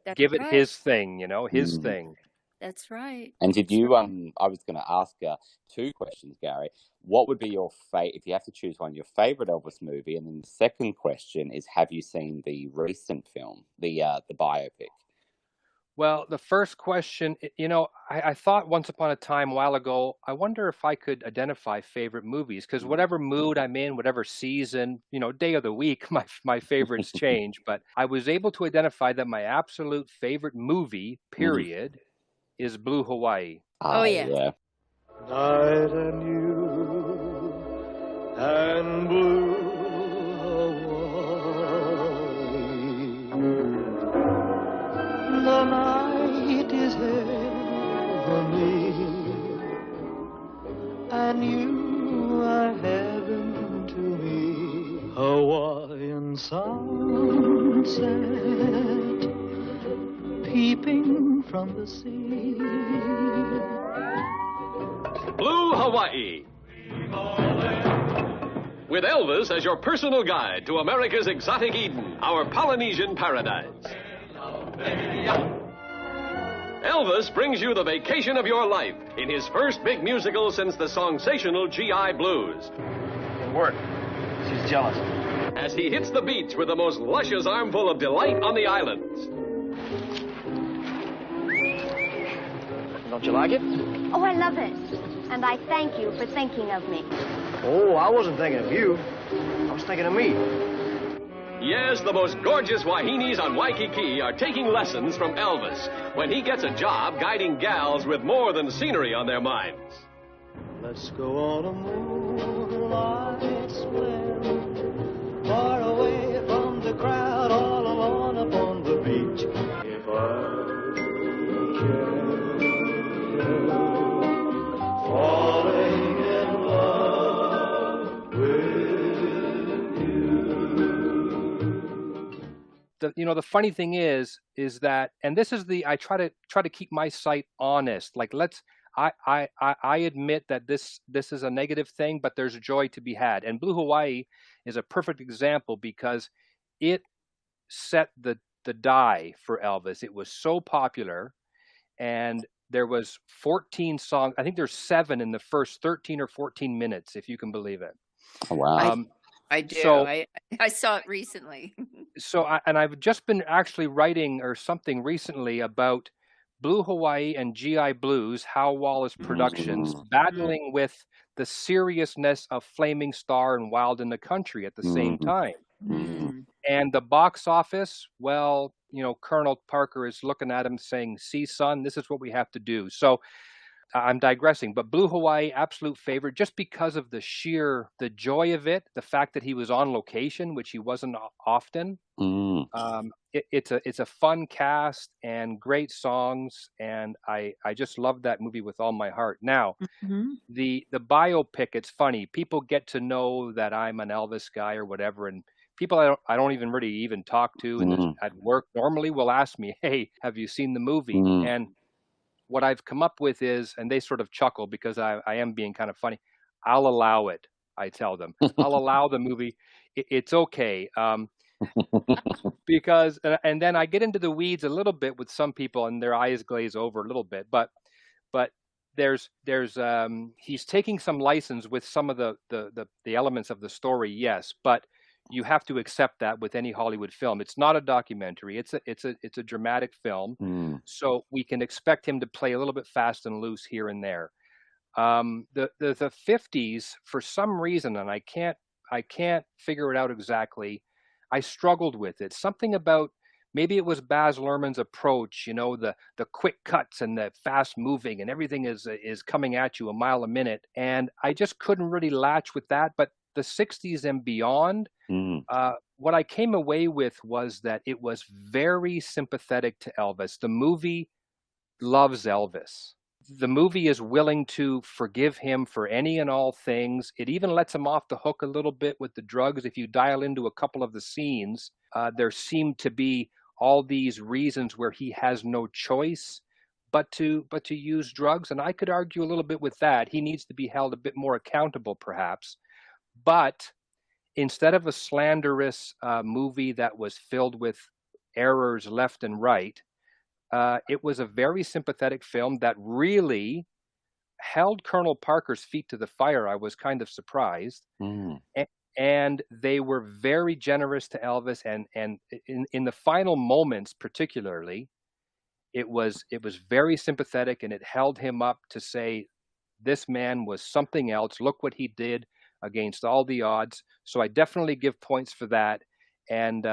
That's give it right. his thing, his thing. That's right. And did you? I was going to ask 2 questions, Gary. What would be your if you have to choose one, your favorite Elvis movie? And then the second question is, have you seen the recent film, the biopic? Well, the first question, I thought once upon a time, a while ago, I wonder if I could identify favorite movies, because whatever mood I'm in, whatever season, day of the week, my favorites change. But I was able to identify that my absolute favorite movie, period, is Blue Hawaii. Oh, yeah. Night and you and blue Hawaii. The night is heavenly sunset peeping from the sea. Blue Hawaii. With Elvis as your personal guide to America's exotic Eden, our Polynesian paradise. Elvis brings you the vacation of your life in his first big musical since the sensational G.I. Blues. It worked. She's jealous. As he hits the beach with the most luscious armful of delight on the islands. Don't you like it? Oh, I love it. And I thank you for thinking of me. Oh, I wasn't thinking of you. I was thinking of me. Yes, the most gorgeous Wahinis on Waikiki are taking lessons from Elvis when he gets a job guiding gals with more than scenery on their minds. Let's go on a moonlight swim, far away from the crowd, all alone upon the beach. If I can, falling in love with you. The funny thing is that, and this is I try to keep my site honest. Like, I admit that this is a negative thing, but there's joy to be had. And Blue Hawaii is a perfect example because it set the die for Elvis. It was so popular, and there was 14 songs. I think there's 7 in the first 13 or 14 minutes, if you can believe it. Oh, wow. I do. So, I saw it recently. I've just been actually writing or something recently about Blue Hawaii and G.I. Blues, Hal Wallace Productions, battling with the seriousness of Flaming Star and Wild in the Country at the same time. And the box office, well, Colonel Parker is looking at him saying, "See, son, this is what we have to do." So I'm digressing, but Blue Hawaii, absolute favorite, just because of the joy of it, the fact that he was on location, which he wasn't often. It's a fun cast and great songs, and I just love that movie with all my heart. Now, the biopic, it's funny. People get to know that I'm an Elvis guy or whatever, and people I don't even really even talk to at work normally will ask me, "Hey, have you seen the movie?" And what I've come up with is, and they sort of chuckle because I am being kind of funny, I'll allow it. I tell them, I'll allow the movie. It's okay. Because, and then I get into the weeds a little bit with some people and their eyes glaze over a little bit, but there's he's taking some license with some of the elements of the story. Yes. But you have to accept that with any Hollywood film. It's not a documentary. It's a dramatic film. So we can expect him to play a little bit fast and loose here and there. The 50s, for some reason, and I can't figure it out exactly, I struggled with it. Something about, maybe it was Baz Luhrmann's approach, the quick cuts and the fast moving and everything is coming at you a mile a minute. And I just couldn't really latch with that. But the 60s and beyond, what I came away with was that it was very sympathetic to Elvis. The movie loves Elvis. The movie is willing to forgive him for any and all things. It even lets him off the hook a little bit with the drugs. If you dial into a couple of the scenes, there seem to be all these reasons where he has no choice but to use drugs. And I could argue a little bit with that. He needs to be held a bit more accountable, perhaps. But instead of a slanderous movie that was filled with errors left and right, it was a very sympathetic film that really held Colonel Parker's feet to the fire. I was kind of surprised. And they were very generous to Elvis. And in the final moments, particularly, it was very sympathetic, and it held him up to say, this man was something else. Look what he did against all the odds. So I definitely give points for that. And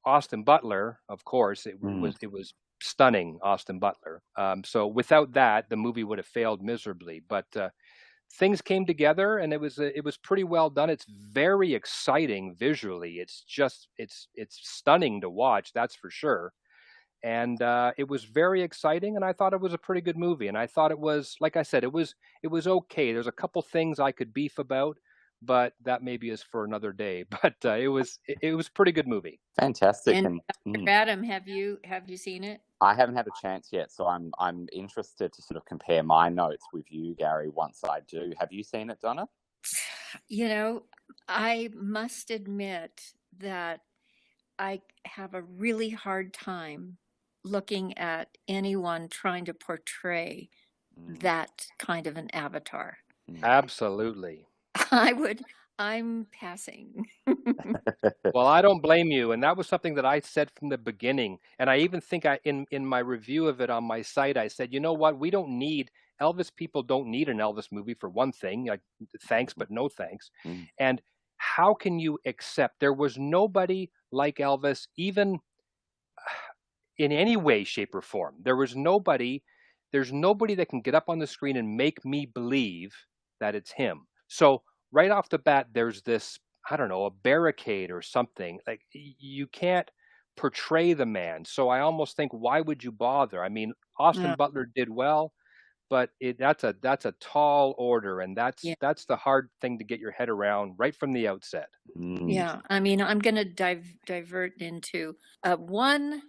Austin Butler, of course, it was stunning, Austin Butler. So without that, the movie would have failed miserably. But things came together, and it was pretty well done. It's very exciting visually. It's stunning to watch, that's for sure. And it was very exciting, and I thought it was a pretty good movie. And I thought it was, like I said, it was okay. There's a couple things I could beef about, but that maybe is for another day. But it was a pretty good movie. Fantastic. And Dr. Adam, have you seen it? I haven't had a chance yet, so I'm interested to sort of compare my notes with you, Gary, once I do. Have you seen it, Donna? You know, I must admit that I have a really hard time looking at anyone trying to portray that kind of an avatar. Absolutely. I'm passing. Well, I don't blame you. And that was something that I said from the beginning. And I even think in my review of it on my site, I said, you know what? We don't need Elvis. People don't need an Elvis movie for one thing. Like, thanks, but no thanks. And how can you accept? There was nobody like Elvis, even in any way, shape, or form. There's nobody that can get up on the screen and make me believe that it's him. So right off the bat, there's this, I don't know, a barricade or something. Like, you can't portray the man. So I almost think, why would you bother? I mean, Austin Butler did well, but that's a tall order, and that's the hard thing to get your head around right from the outset. Yeah, I mean, I'm going to divert into one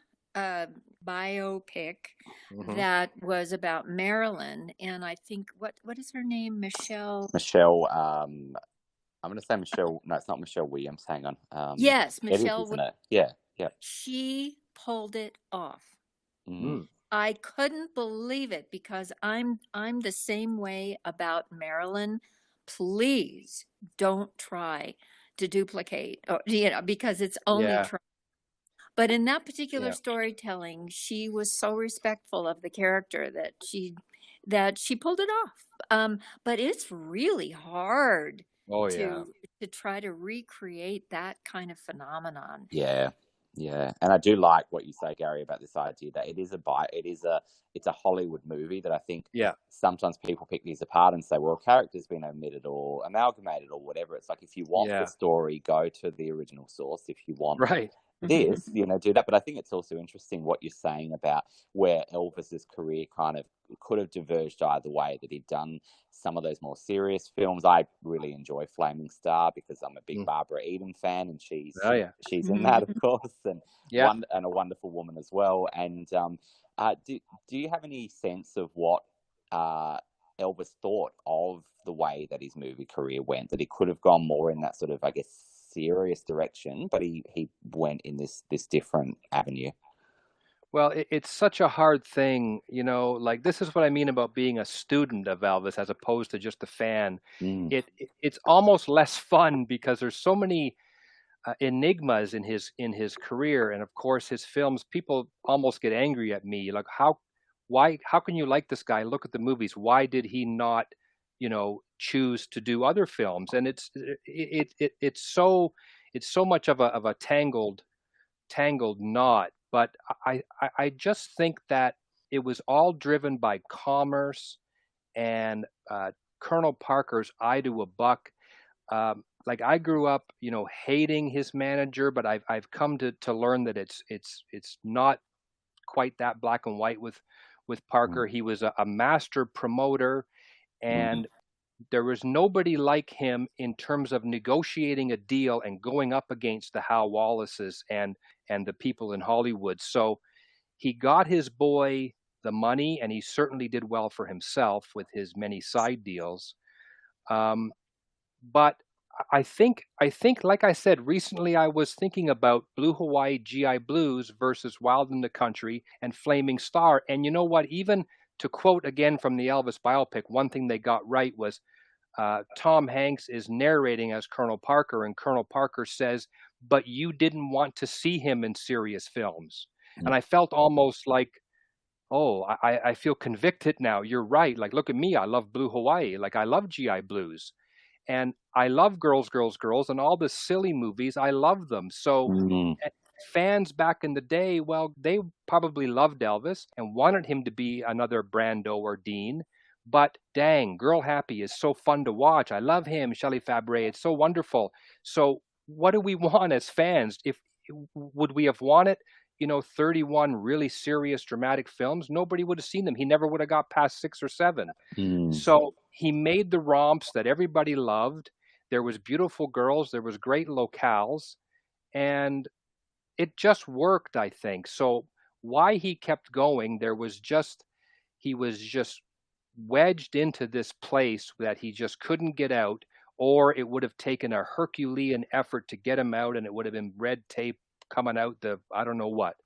biopic that was about Marilyn, and I think what is her name? Michelle. I'm going to say Michelle. No, it's not Michelle Williams. Hang on. Yes, Michelle. It is, isn't it? Yeah. She pulled it off. I couldn't believe it, because I'm the same way about Marilyn. Please don't try to duplicate, because it's only try. But in that particular storytelling, she was so respectful of the character that she pulled it off. But it's really hard to try to recreate that kind of phenomenon. Yeah, and I do like what you say, Gary, about this idea that it's a Hollywood movie that I think sometimes people pick these apart and say, well, characters been omitted or amalgamated or whatever. It's like, if you want the story, go to the original source. If you want this, do that. But I think it's also interesting what you're saying about where Elvis's career kind of could have diverged either way, that he'd done some of those more serious films. I really enjoy Flaming Star because I'm a big Barbara Eden fan, and she's in that, of course, and a wonderful woman as well. And do you have any sense of what Elvis thought of the way that his movie career went? That he could have gone more in that sort of, I guess, serious direction, but he went in this different avenue. Well, it's such a hard thing, like, this is what I mean about being a student of Elvis as opposed to just a fan. It's almost less fun because there's so many enigmas in his career, and of course his films. People almost get angry at me, like, how can you like this guy? Look at the movies. Why did he not choose to do other films? And it's so much of a tangled knot. But I just think that it was all driven by commerce and Colonel Parker's eye to a buck. Like, I grew up, hating his manager, but I've come to learn that it's not quite that black and white with Parker. He was a master promoter, and there was nobody like him in terms of negotiating a deal and going up against the Hal Wallaces and the people in Hollywood. So he got his boy the money, and he certainly did well for himself with his many side deals. But I think, like I said, recently I was thinking about Blue Hawaii GI Blues versus Wild in the Country and Flaming Star. And you know what? Even to quote again from the Elvis biopic, one thing they got right was Tom Hanks is narrating as Colonel Parker, and Colonel Parker says, but you didn't want to see him in serious films. And I felt almost like, oh, I feel convicted now. You're right. Like, look at me. I love Blue Hawaii. Like, I love GI Blues. And I love Girls, Girls, Girls, and all the silly movies. I love them. So fans back in the day, well, they probably loved Elvis and wanted him to be another Brando or Dean. But dang, Girl Happy is so fun to watch. I love him, Shelley Fabre. It's so wonderful. So what do we want as fans? Would we have wanted, 31 really serious, dramatic films? Nobody would have seen them. He never would have got past 6 or 7. So he made the romps that everybody loved. There was beautiful girls, there was great locales, and it just worked, I think. So why he kept going, he was just wedged into this place that he just couldn't get out, or it would have taken a Herculean effort to get him out, and it would have been red tape coming out I don't know what.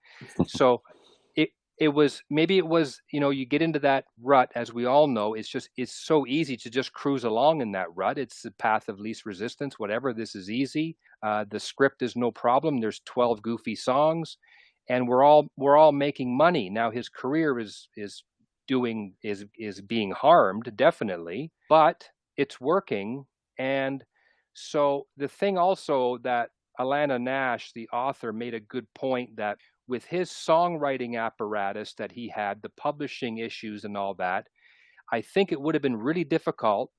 So it was, you get into that rut, as we all know. It's so easy to just cruise along in that rut. It's the path of least resistance. Whatever, this is easy. The script is no problem. There's 12 goofy songs, and we're all making money. Now his career is being harmed, definitely, but it's working. And so the thing also that Alana Nash, the author, made a good point, that with his songwriting apparatus that he had, the publishing issues and all that, I think it would have been really difficult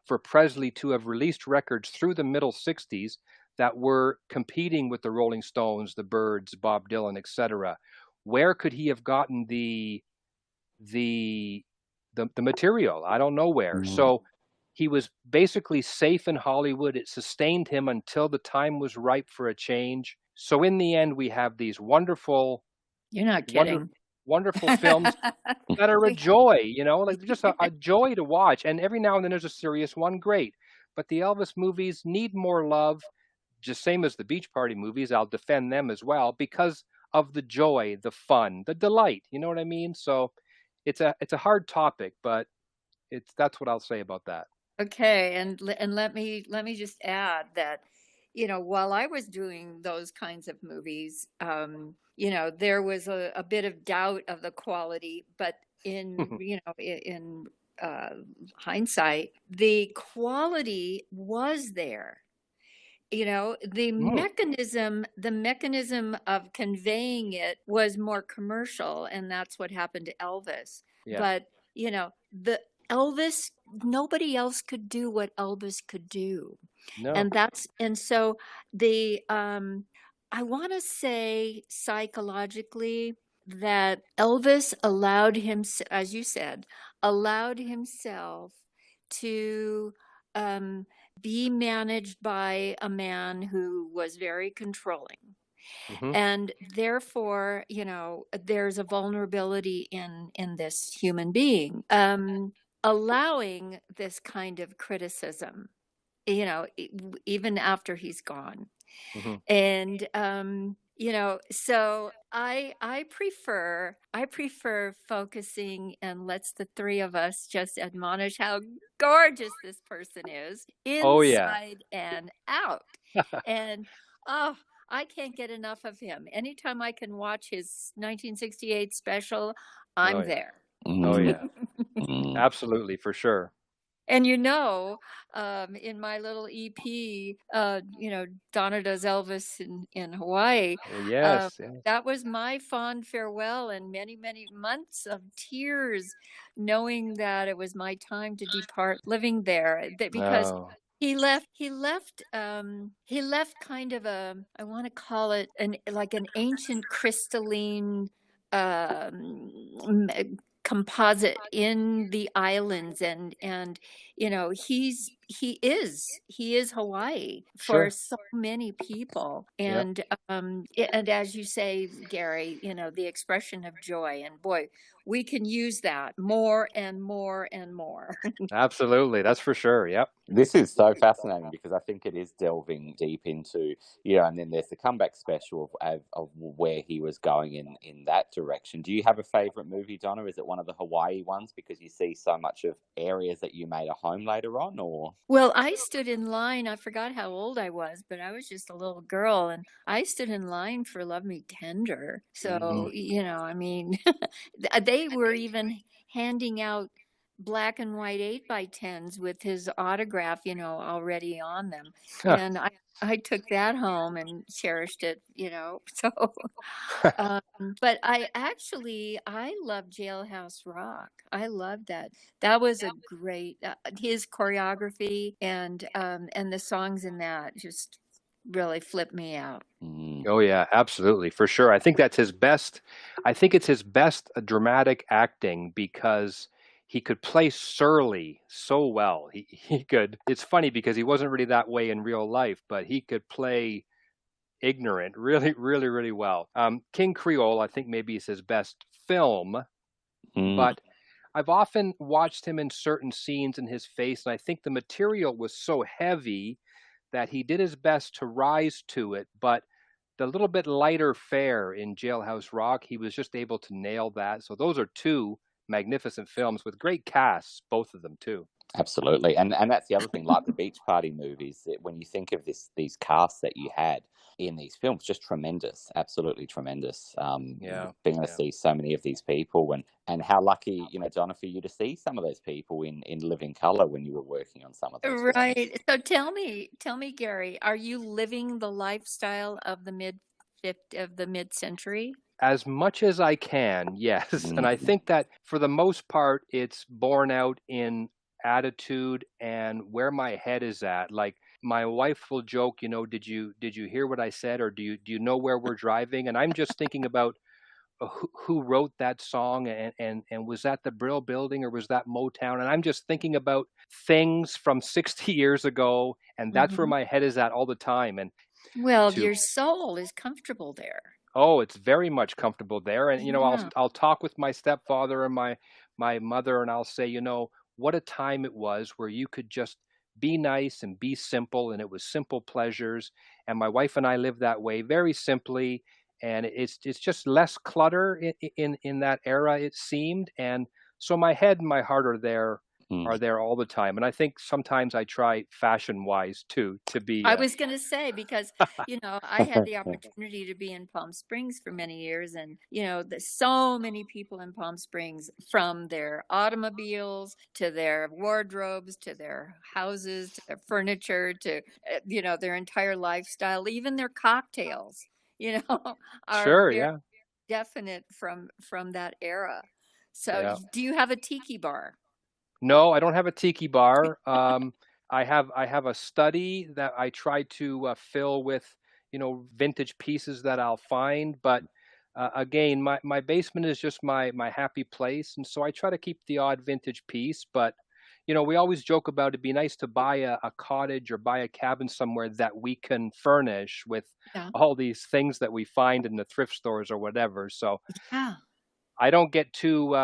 for Presley to have released records through the middle 60s that were competing with the Rolling Stones, the Byrds, Bob Dylan, etc. Where could he have gotten the material? I don't know where. So he was basically safe in Hollywood. It sustained him until the time was ripe for a change. So in the end, we have these wonderful, you're not kidding, wonderful films that are a joy, like just a joy to watch. And every now and then there's a serious one, great. But the Elvis movies need more love, just same as the Beach Party movies. I'll defend them as well because of the joy, the fun, the delight. You know what I mean? So it's a hard topic, but that's what I'll say about that. Okay, and let me just add that, while I was doing those kinds of movies, there was a bit of doubt of the quality, but in hindsight, the quality was there. The mechanism of conveying it was more commercial, and that's what happened to Elvis. Yeah. But the Elvis, nobody else could do what Elvis could do. No. And so I want to say psychologically that Elvis allowed him, as you said, himself to be managed by a man who was very controlling. Mm-hmm. And therefore, there's a vulnerability in this human being, allowing this kind of criticism, even after he's gone. Mm-hmm. And, so I prefer focusing, and let's the three of us just admonish how gorgeous this person is inside and out. And, I can't get enough of him. Anytime I can watch his 1968 special, I'm there. Oh, yeah. Absolutely, for sure. And in my little EP, Donna does Elvis in Hawaii. Yes, that was my fond farewell, and many, many months of tears, knowing that it was my time to depart living there. Because he left kind of I want to call it an ancient crystalline composite in the islands, and he is Hawaii for so many people, and and as you say, Gary, the expression of joy, and boy, we can use that more and more and more. Absolutely, that's for sure. Yep. This is so fascinating because I think it is delving deep into, and then there's the comeback special of where he was going in that direction. Do you have a favorite movie, Donna? Is it one of the Hawaii ones because you see so much of areas that you made a home later on, or? Well, I stood in line. I forgot how old I was, but I was just a little girl, and I stood in line for Love Me Tender. So, I mean, they were even handing out black and white 8x10s with his autograph, already on them. And I took that home and cherished it, so, but I love Jailhouse Rock. I love that. That was a great, his choreography and the songs in that just really flipped me out. Oh yeah, absolutely, for sure. I think that's his best. I think it's his best dramatic acting because he could play surly so well. He could. It's funny because he wasn't really that way in real life, but he could play ignorant really, really, really well. King Creole, I think maybe is his best film, but I've often watched him in certain scenes in his face, and I think the material was so heavy that he did his best to rise to it, but the little bit lighter fare in Jailhouse Rock, he was just able to nail that. So those are two magnificent films with great casts, both of them too. Absolutely, and that's the other thing, like the Beach Party movies. When you think of these casts that you had in these films, just tremendous, absolutely tremendous. Being able to see so many of these people, and how lucky, Donna, for you to see some of those people in living color when you were working on some of those films. Right. So tell me, Gary, are you living the lifestyle of the mid-century? As much as I can, yes. And I think that for the most part, it's borne out in attitude and where my head is at. Like my wife will joke, did you hear what I said, or do you know where we're driving? And I'm just thinking about who wrote that song, and was that the Brill Building or was that Motown? And I'm just thinking about things from 60 years ago, and that's where my head is at all the time. And your soul is comfortable there. Oh, it's very much comfortable there. And I'll talk with my stepfather and my mother, and I'll say, what a time it was where you could just be nice and be simple, and it was simple pleasures. And my wife and I live that way very simply, and it's just less clutter in that era, it seemed. And so my head and my heart are there all the time. And I think sometimes I try fashion-wise too to be. I was going to say, because I had the opportunity to be in Palm Springs for many years, and there's so many people in Palm Springs, from their automobiles to their wardrobes to their houses to their furniture to their entire lifestyle, even their cocktails. Are definite from that era. So do you have a tiki bar? No, I don't have a tiki bar. I have a study that I try to fill with, vintage pieces that I'll find. But again, my basement is just my happy place, and so I try to keep the odd vintage piece. But we always joke about it'd be nice to buy a cottage or buy a cabin somewhere that we can furnish with all these things that we find in the thrift stores or whatever. So I don't get too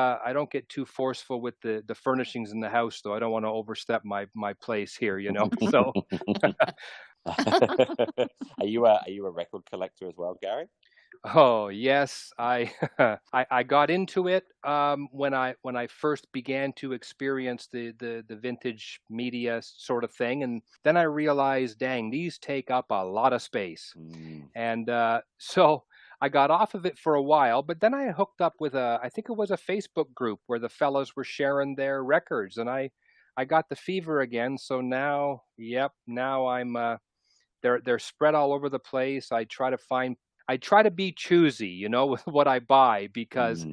forceful with the furnishings in the house, though. I don't want to overstep my place here, So Are you a record collector as well, Gary? Oh yes, I got into it when I first began to experience the vintage media sort of thing, and then I realized, dang, these take up a lot of space, and so I got off of it for a while. But then I hooked up with I think it was a Facebook group where the fellas were sharing their records, and I got the fever again. So now I'm they're spread all over the place. I try to be choosy, with what I buy, because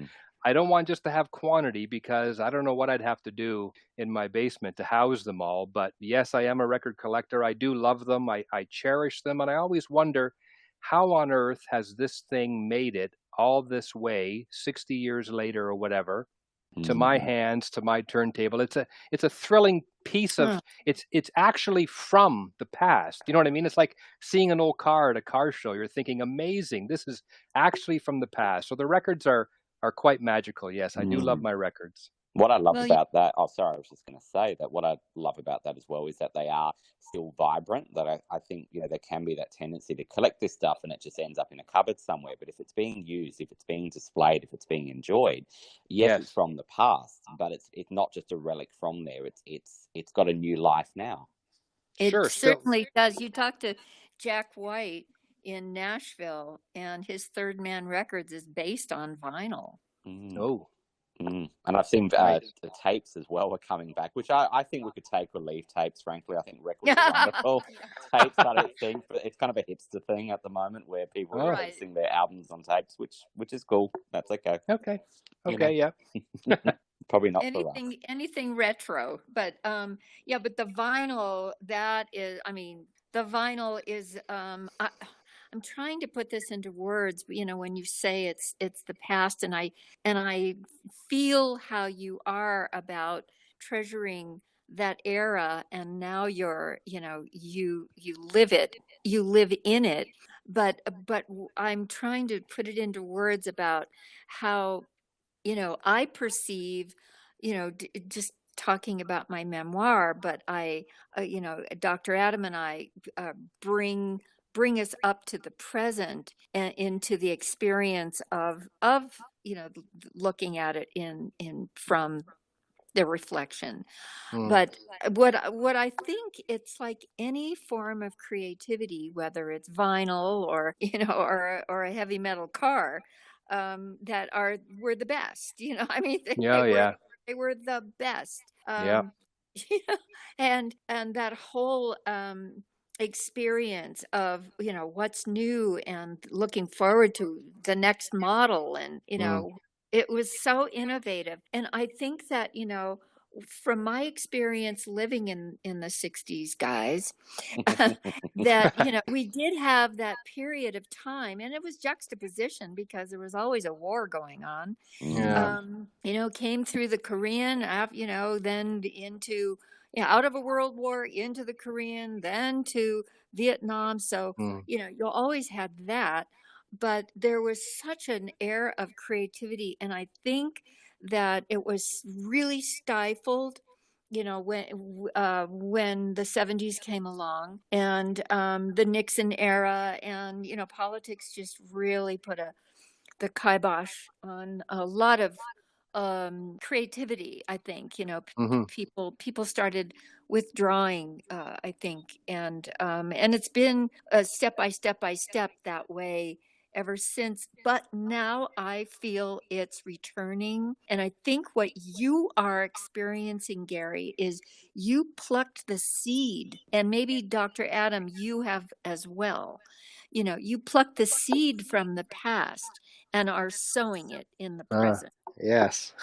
I don't want just to have quantity, because I don't know what I'd have to do in my basement to house them all. But yes, I am a record collector. I do love them. I cherish them. And I always wonder, how on earth has this thing made it all this way 60 years later or whatever to my hands, to my turntable? It's a thrilling piece of it's actually from the past. You know what I mean? It's like seeing an old car at a car show. You're thinking, amazing, this is actually from the past. So the records are quite magical. Yes, I do love my records. What I love about that, I was just going to say that what I love about that as well is that they are still vibrant. That I think, there can be that tendency to collect this stuff and it just ends up in a cupboard somewhere. But if it's being used, if it's being displayed, if it's being enjoyed, yes. It's from the past, but it's not just a relic from there. It's got a new life now. It certainly does. You talk to Jack White in Nashville, and his Third Man Records is based on vinyl. Oh. And I've seen the tapes as well are coming back, which I think we could take or leave tapes, frankly. I think records are wonderful. Tapes, I don't think, but it's kind of a hipster thing at the moment where people are releasing their albums on tapes, which is cool. That's okay. Okay, yeah. Probably not for us. Anything retro, but but the vinyl, the vinyl is I'm trying to put this into words, you know, when you say it's the past, and I feel how you are about treasuring that era, and now you're, you know, you live it, you live in it. But I'm trying to put it into words about how, you know, I perceive, you know, just talking about my memoir, but you know, Dr. Adam and I uh, bring bring us up to the present and into the experience of you know, looking at it in from the reflection. Mm. But what I think, it's like any form of creativity, whether it's vinyl or, you know, or a heavy metal car, that are were the best. You know, I mean, Yeah, yeah, they were the best. yeah. You know, and that whole experience of, you know, what's new and looking forward to the next model, and you Mm. know, it was so innovative. And I think that, you know, from my experience living in the 60s, guys, that, you know, we did have that period of time, and it was juxtaposition because there was always a war going on. Yeah. You know, came through the Korean, you know, then into, yeah, out of a world war into the Korean, then to Vietnam. So, Mm. you know, you always had that, but there was such an air of creativity. And I think that it was really stifled, you know, when the 70s came along, and the Nixon era, and, you know, politics just really put the kibosh on a lot of creativity. I think, you know, Hmm. people started withdrawing, I think, and it's been step by step that way ever since. But now I feel it's returning, and I think what you are experiencing, Gary, is you plucked the seed, and maybe Dr. Adam, you have as well. You know, you plucked the seed from the past and are sowing it in the Uh, present. yes.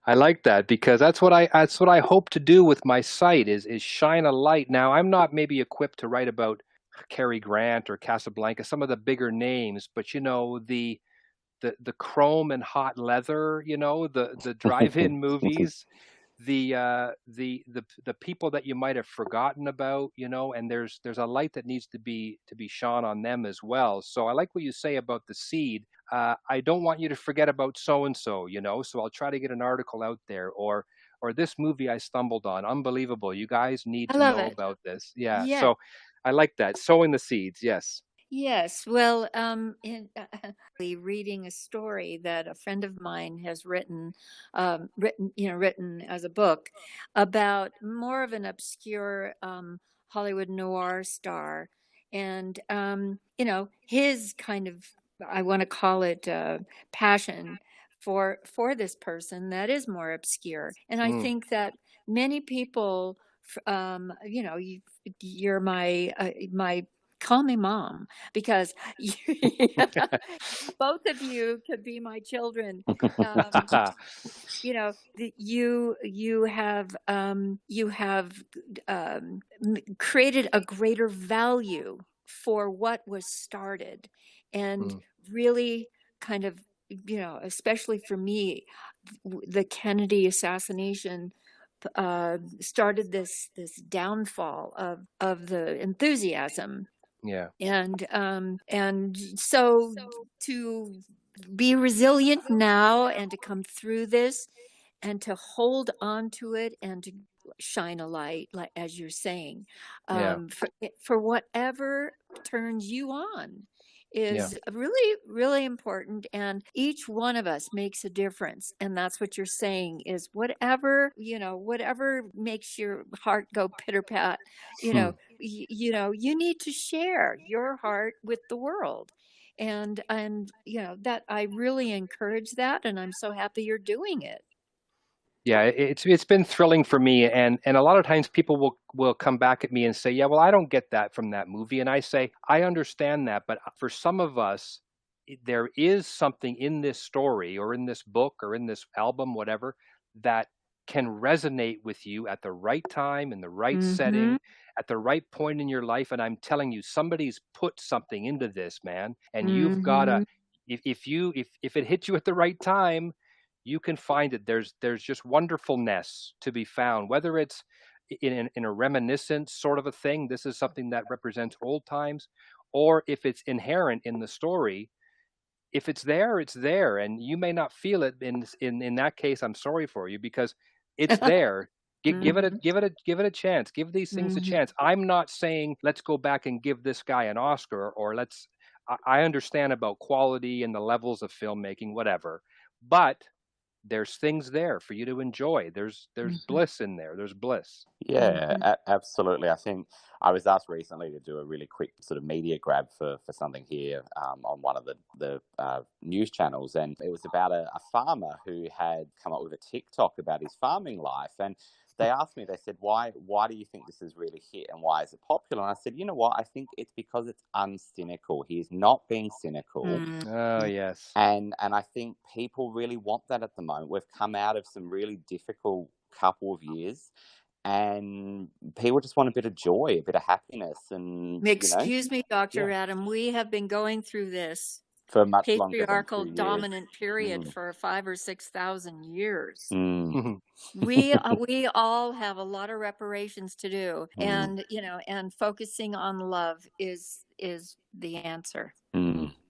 I like that because that's what I hope to do with my site is shine a light. Now, I'm not maybe equipped to write about Cary Grant or Casablanca, some of the bigger names, but you know, the chrome and hot leather, you know, the drive-in movies, the people that you might have forgotten about, you know, and there's a light that needs to be shone on them as well. So I like what you say about the seed. I don't want you to forget about so and so, you know. So I'll try to get an article out there, or this movie I stumbled on, unbelievable. You guys need I to love know it. about this. Yeah. Yeah. So I like that, sowing the seeds. Yes. Yes. Well, reading a story that a friend of mine has written as a book about more of an obscure Hollywood noir star, and you know, his kind of, I want to call it, passion for this person that is more obscure. And I Mm. think that many people, you know, you're my call me mom, because both of you could be my children. Um, you know, you have created a greater value for what was started, and Mm. really kind of, you know, especially for me, the Kennedy assassination started this downfall of the enthusiasm. Yeah. And so to be resilient now, and to come through this, and to hold on to it, and to shine a light, like as you're saying, Yeah. for whatever turns you on, Yeah. is really, really important. And each one of us makes a difference, and that's what you're saying, is whatever, you know, whatever makes your heart go pitter pat, you Hmm. know, you know, you need to share your heart with the world. And you know, that I really encourage that, and I'm so happy you're doing it. Yeah, it's been thrilling for me, and a lot of times people will come back at me and say, "Yeah, well, I don't get that from that movie." And I say, "I understand that, but for some of us, there is something in this story or in this book or in this album, whatever, that can resonate with you at the right time, in the right Mm-hmm. setting, at the right point in your life. And I'm telling you, somebody's put something into this, man. And you've got to, if it hits you at the right time, you can find it. There's just wonderfulness to be found, whether it's in a reminiscence sort of a thing. This is something that represents old times, or if it's inherent in the story. If it's there, it's there, and you may not feel it. In that case, I'm sorry for you, because it's there. Give it a chance. Give these things a chance. I'm not saying let's go back and give this guy an Oscar, or let's. I understand about quality and the levels of filmmaking, whatever, but there's things there for you to enjoy. There's bliss in there. There's bliss. Yeah, absolutely. I think I was asked recently to do a really quick sort of media grab for something here on one of the news channels, and it was about a farmer who had come up with a TikTok about his farming life. And they asked me, they said, why do you think this is really hit, and why is it popular? And I said, you know what, I think it's because it's uncynical. He's not being cynical. Oh, yes. And I think people really want that at the moment. We've come out of some really difficult couple of years, and people just want a bit of joy, a bit of happiness. And Excuse me, Dr. Adam, we have been going through this for much longer than patriarchal 2 years. dominant period for 5,000 or 6,000 years. We We all have a lot of reparations to do, and and focusing on love is the answer.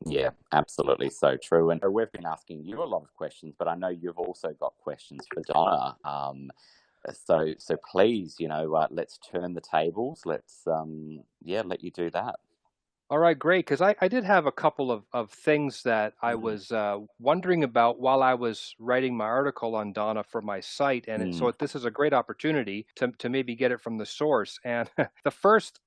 Yeah, absolutely, so true. And we've been asking you a lot of questions, but I know you've also got questions for Donna. So please, let's turn the tables. Let's let you do that. All right, great. Because I did have a couple of things that I was wondering about while I was writing my article on Donna for my site. And so this is a great opportunity to maybe get it from the source. And the first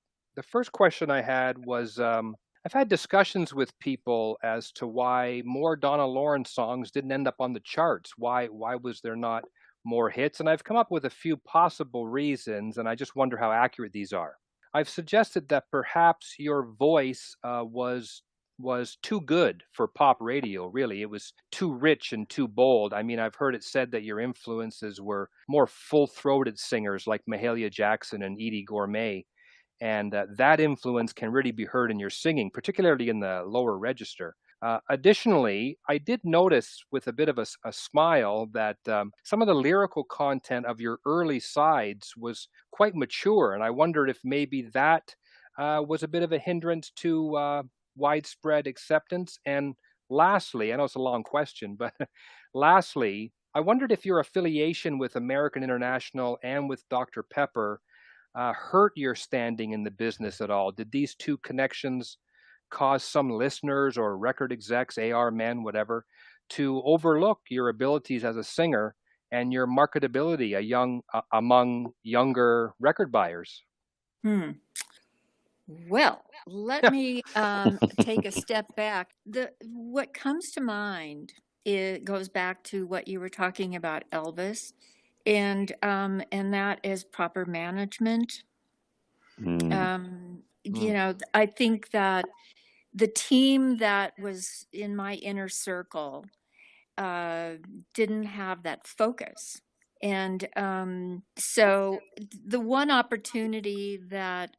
question I had was, I've had discussions with people as to why more Donna Loren songs didn't end up on the charts. Why was there not more hits? And I've come up with a few possible reasons, and I just wonder how accurate these are. I've suggested that perhaps your voice was too good for pop radio, really. It was too rich and too bold. I mean, I've heard it said that your influences were more full-throated singers like Mahalia Jackson and Edie Gourmet, and that influence can really be heard in your singing, particularly in the lower register. Additionally, I did notice with a bit of a smile that some of the lyrical content of your early sides was quite mature, and I wondered if maybe that was a bit of a hindrance to widespread acceptance. And lastly, I know it's a long question, but lastly, I wondered if your affiliation with American International and with Dr. Pepper hurt your standing in the business at all. Did these two connections cause some listeners or record execs, AR men, whatever, to overlook your abilities as a singer and your marketability among younger record buyers? Well, let me take a step back. What comes to mind, it goes back to what you were talking about, Elvis, and that is proper management. I think that the team that was in my inner circle didn't have that focus. And so the one opportunity that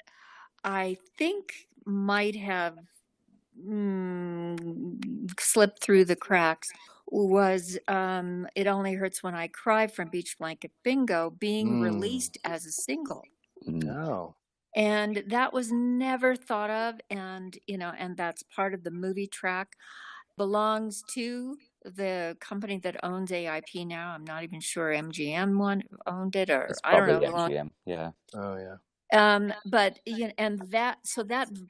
I think might have slipped through the cracks was It Only Hurts When I Cry from Beach Blanket Bingo being released as a single. No. And that was never thought of, and that's part of the movie track. Belongs to the company that owns AIP now. I'm not even sure MGM owned it, or It's I don't know. MGM, yeah. Oh yeah. But and that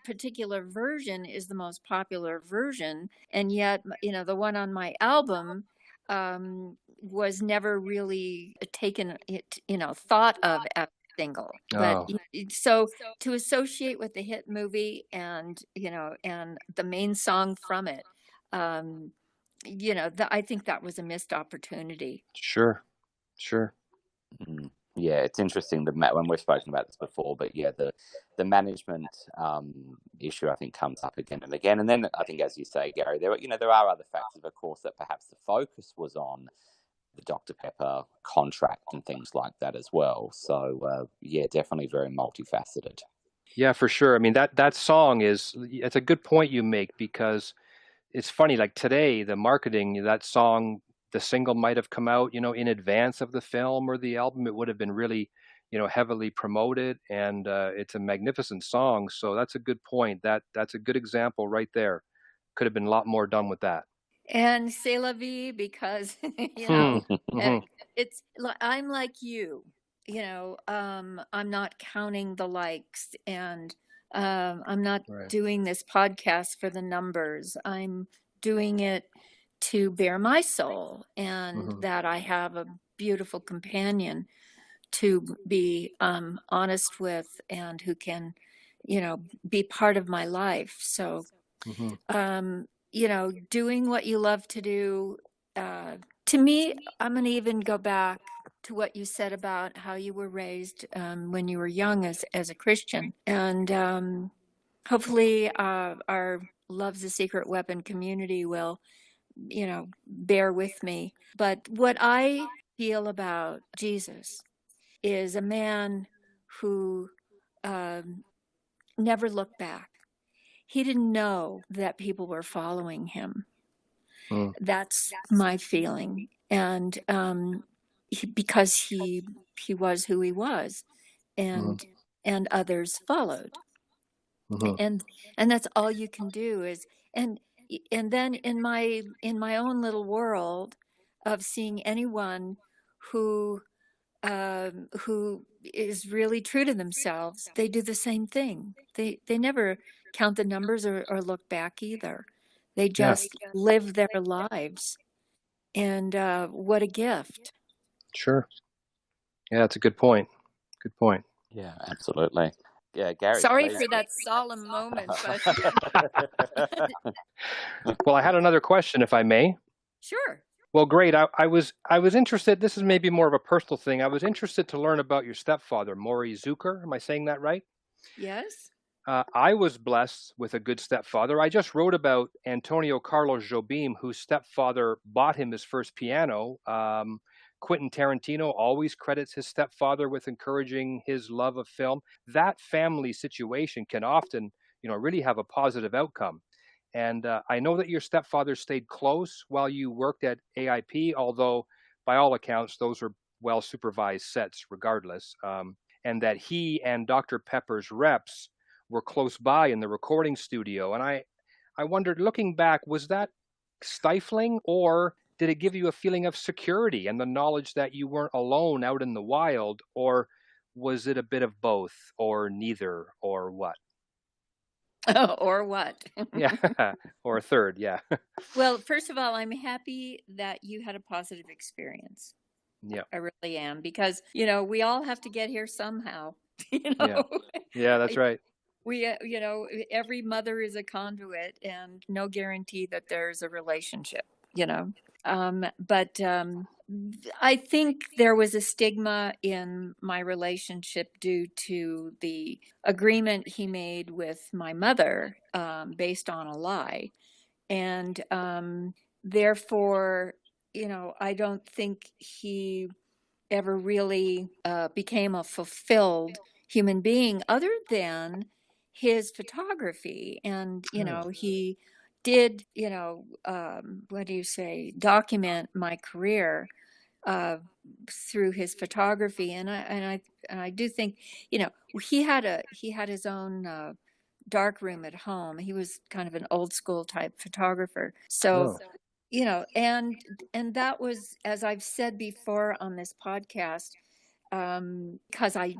particular version is the most popular version, and yet the one on my album was never really taken, thought of as single. But so to associate with the hit movie and and the main song from it, I think that was a missed opportunity. Sure. Yeah, it's interesting when we've spoken about this before, but yeah, the management issue I think comes up again and again. And then I think, as you say, Gary, there are other factors, of course, that perhaps the focus was on the Dr. Pepper contract and things like that as well. So, yeah, definitely very multifaceted. Yeah, for sure. I mean, that song it's a good point you make, because it's funny, like today, the marketing, that song, the single might have come out, in advance of the film or the album. It would have been really, heavily promoted, and it's a magnificent song. So that's a good point. That's a good example right there. Could have been a lot more done with that. And c'est la vie, because, I'm like you, I'm not counting the likes, and I'm not Right. doing this podcast for the numbers. I'm doing it to bare my soul, and that I have a beautiful companion to be honest with, and who can, be part of my life. So, doing what you love to do. To me, I'm going to even go back to what you said about how you were raised when you were young as a Christian. And hopefully our Love's a Secret Weapon community will, bear with me. But what I feel about Jesus is a man who never looked back. He didn't know that people were following him. That's my feeling. And because he was who he was, and others followed. And that's all you can do is, and then in my own little world of seeing anyone who is really true to themselves, they do the same thing. They never count the numbers or look back either. They just live their lives. And what a gift. Sure. Yeah, that's a good point. Good point. Yeah, absolutely. Yeah, Gary. Sorry please. for that solemn moment, but Well, I had another question, if I may. sure. Well, great. I was interested. This is maybe more of a personal thing. I was interested to learn about your stepfather, Maury Zucker. Am I saying that right? Yes. I was blessed with a good stepfather. I just wrote about Antonio Carlos Jobim, whose stepfather bought him his first piano. Quentin Tarantino always credits his stepfather with encouraging his love of film. That family situation can often, really have a positive outcome. And I know that your stepfather stayed close while you worked at AIP, although by all accounts, those were well-supervised sets regardless. And that he and Dr. Pepper's reps were close by in the recording studio. And I wondered, looking back, was that stifling, or did it give you a feeling of security and the knowledge that you weren't alone out in the wild, or was it a bit of both, or neither, or what? Or what? Yeah, or a third, yeah. Well, first of all, I'm happy that you had a positive experience. Yeah. I really am, because, we all have to get here somehow, Yeah, that's right. We, every mother is a conduit, and no guarantee that there's a relationship, But I think there was a stigma in my relationship due to the agreement he made with my mother based on a lie. And therefore, I don't think he ever really became a fulfilled human being, other than his photography. And, he did, document my career through his photography. And I do think, he had his own dark room at home. He was kind of an old school type photographer. So, and that was, as I've said before on this podcast, because I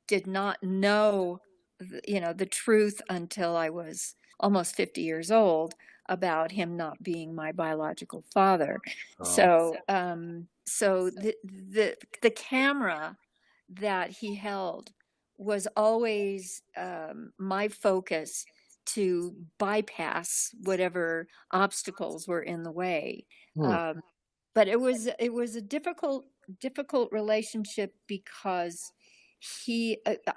did not know, the truth until I was almost 50 years old about him not being my biological father. So the camera that he held was always my focus to bypass whatever obstacles were in the way. But it was a difficult relationship, because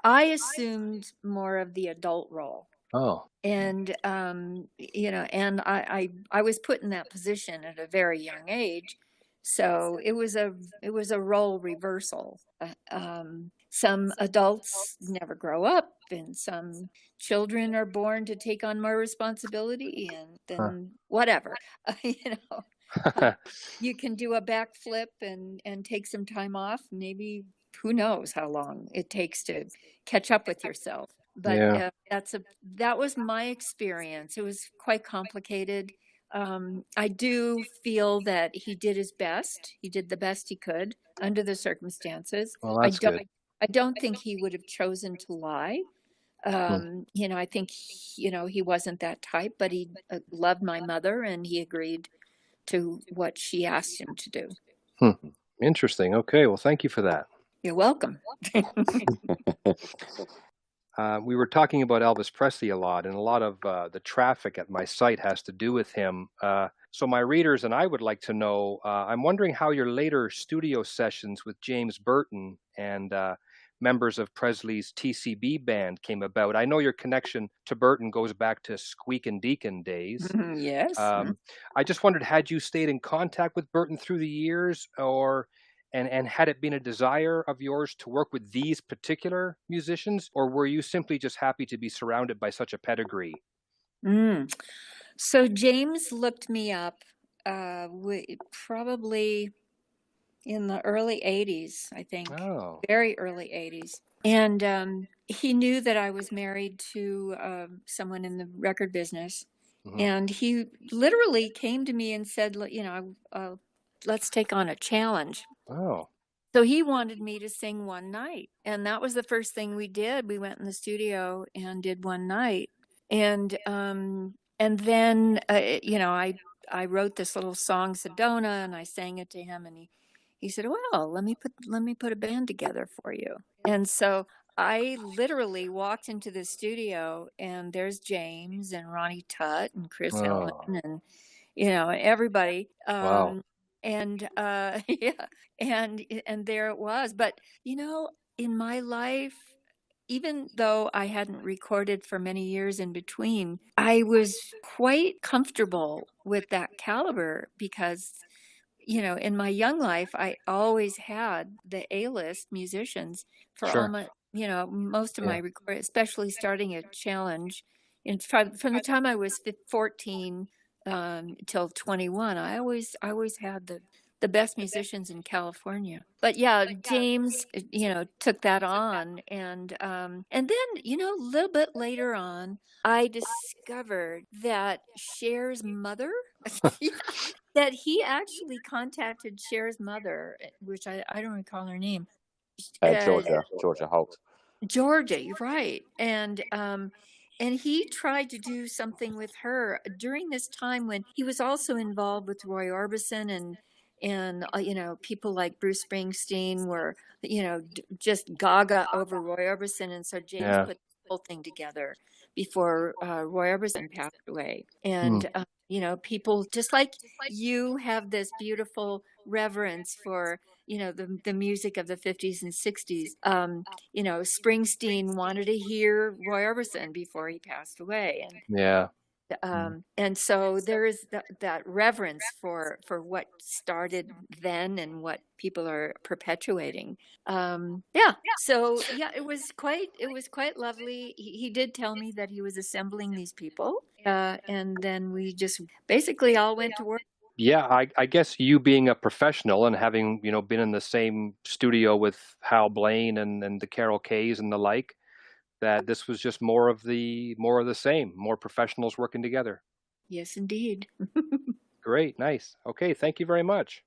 I assumed more of the adult role. And and I was put in that position at a very young age So it was a role reversal. Some adults never grow up, and some children are born to take on more responsibility, and then whatever, you know. You can do a backflip and take some time off. Maybe who knows how long it takes to catch up with yourself. But Yeah. that was my experience. It was quite complicated. I do feel that he did his best. He did the best he could under the circumstances. Well, that's good. I don't think he would have chosen to lie. You know, I think, you know, he wasn't that type, but he loved my mother and he agreed to what she asked him to do. Interesting. Okay. Well, thank you for that. You're welcome. We were talking about Elvis Presley a lot, and a lot of the traffic at my site has to do with him. So my readers and I would like to know, I'm wondering how your later studio sessions with James Burton and members of Presley's TCB band came about. I know your connection to Burton goes back to Squeak and Deacon days. Yes. I just wondered, had you stayed in contact with Burton through the years, and had it been a desire of yours to work with these particular musicians, or were you simply just happy to be surrounded by such a pedigree? So James looked me up probably in the early 80s, I think. Oh. Very early 80s. And he knew that I was married to someone in the record business. Mm-hmm. And he literally came to me and said, you know, let's take on a challenge. Oh. So he wanted me to sing one night. And that was the first thing we did. We went in the studio and did one night. And then, you know, I wrote this little song, Sedona, and I sang it to him. And he said, well, let me put a band together for you. And so I literally walked into the studio, and there's James and Ronnie Tutt and Chris Allen and, you know, everybody. Wow. And yeah, and there it was. But, you know, in my life, even though I hadn't recorded for many years in between, I was quite comfortable with that caliber because, you know, in my young life, I always had the A-list musicians for all my, you know, most of my record, especially starting at Challenge. From the time I was 14 till 21, I always had the best musicians in California. But yeah, James, you know, took that on, and then, you know, a little bit later on, I discovered that Cher's mother, that he actually contacted Cher's mother, which I don't recall her name. Georgia Holt. Georgia, you're right. And he tried to do something with her during this time when he was also involved with Roy Orbison and you know, people like Bruce Springsteen were, you know, just gaga over Roy Orbison. And so James put the whole thing together before Roy Orbison passed away. And, you know, people just like you have this beautiful reverence for, you know, the music of the 50s and 60s. You know, Springsteen wanted to hear Roy Orbison before he passed away. And so there is that reverence for what started then and what people are perpetuating. So yeah, it was quite lovely. He did tell me that he was assembling these people, and then we just basically all went to work. Yeah, I guess you being a professional and having, you know, been in the same studio with Hal Blaine and the Carol Kays and the like, that this was just more of the same, more professionals working together. Yes, indeed. Great, nice. Okay, thank you very much.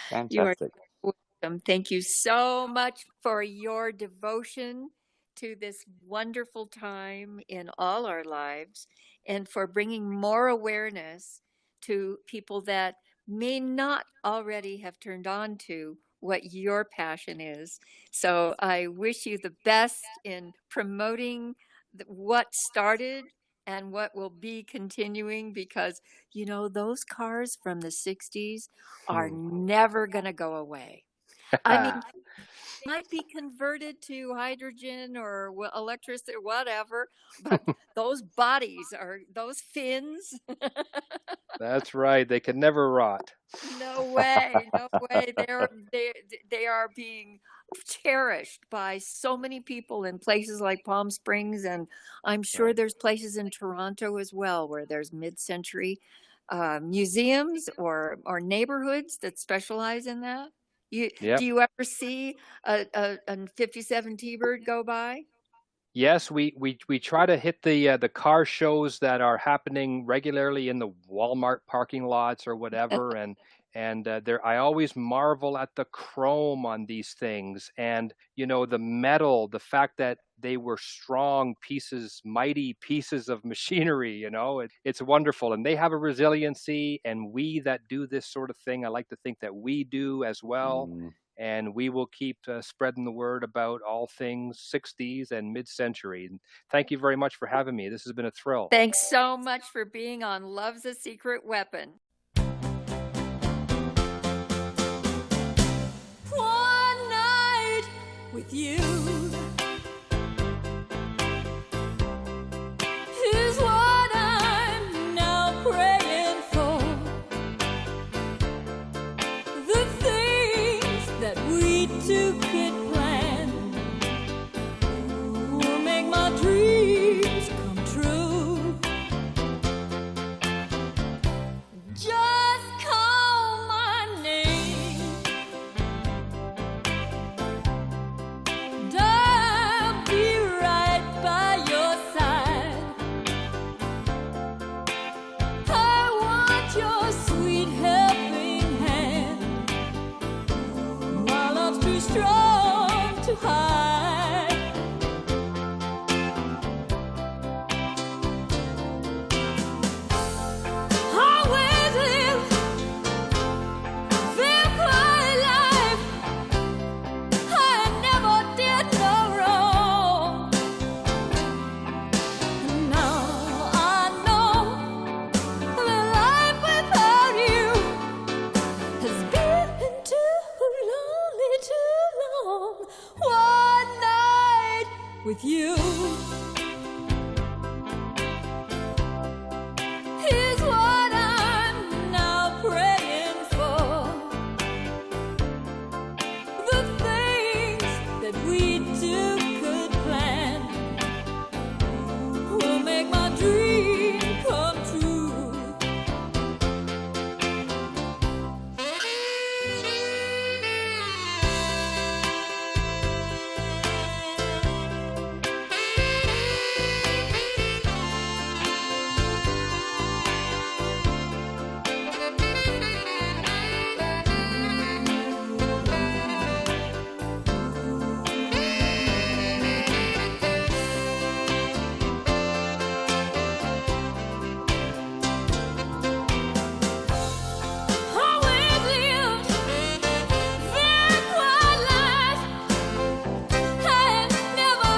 Fantastic. You are welcome. Thank you so much for your devotion to this wonderful time in all our lives, and for bringing more awareness to people that may not already have turned on to what your passion is. So I wish you the best in promoting what started and what will be continuing, because, you know, those cars from the 60s are never going to go away. I mean, might be converted to hydrogen or electricity or whatever, but those bodies are those fins. That's right. They can never rot. No way, no way. They are being cherished by so many people in places like Palm Springs, and I'm sure Right. there's places in Toronto as well where there's mid-century museums or neighborhoods that specialize in that. Do Yep. you ever see a 57 T-bird go by? Yes, we try to hit the car shows that are happening regularly in the Walmart parking lots or whatever, and there I always marvel at the chrome on these things, and the metal, the fact that they were strong pieces, mighty pieces of machinery. It's wonderful, and they have a resiliency, and we that do this sort of thing, I like to think that we do as well. And we will keep spreading the word about all things 60s and mid-century. And thank you very much for having me. This has been a thrill. Thanks so much for being on Love's a Secret Weapon. One night with you is what I'm now praying for. The things that we two could plan will make my dreams come true. Just call my name, and I'll be right by your side. I want your sweet helping hand. My love's too strong to hide. Always live very quiet life. I never did no wrong. Now I know the life without you has been too lonely, too long. One night with you is what I'm now praying for. The things that we two could plan will make my dream come true. Always lived very quiet life. I never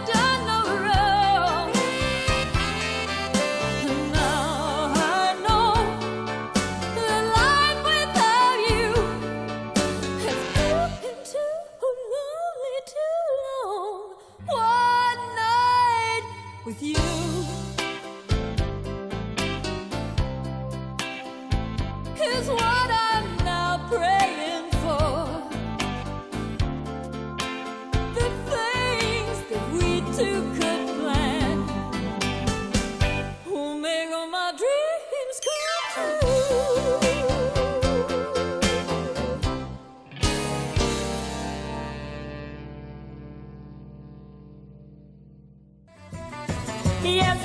done no wrong. Now I know the life without you has been too lonely, too long. One night with you is what I'm now praying for. The things that we two could plan will make all my dreams come true. Yes,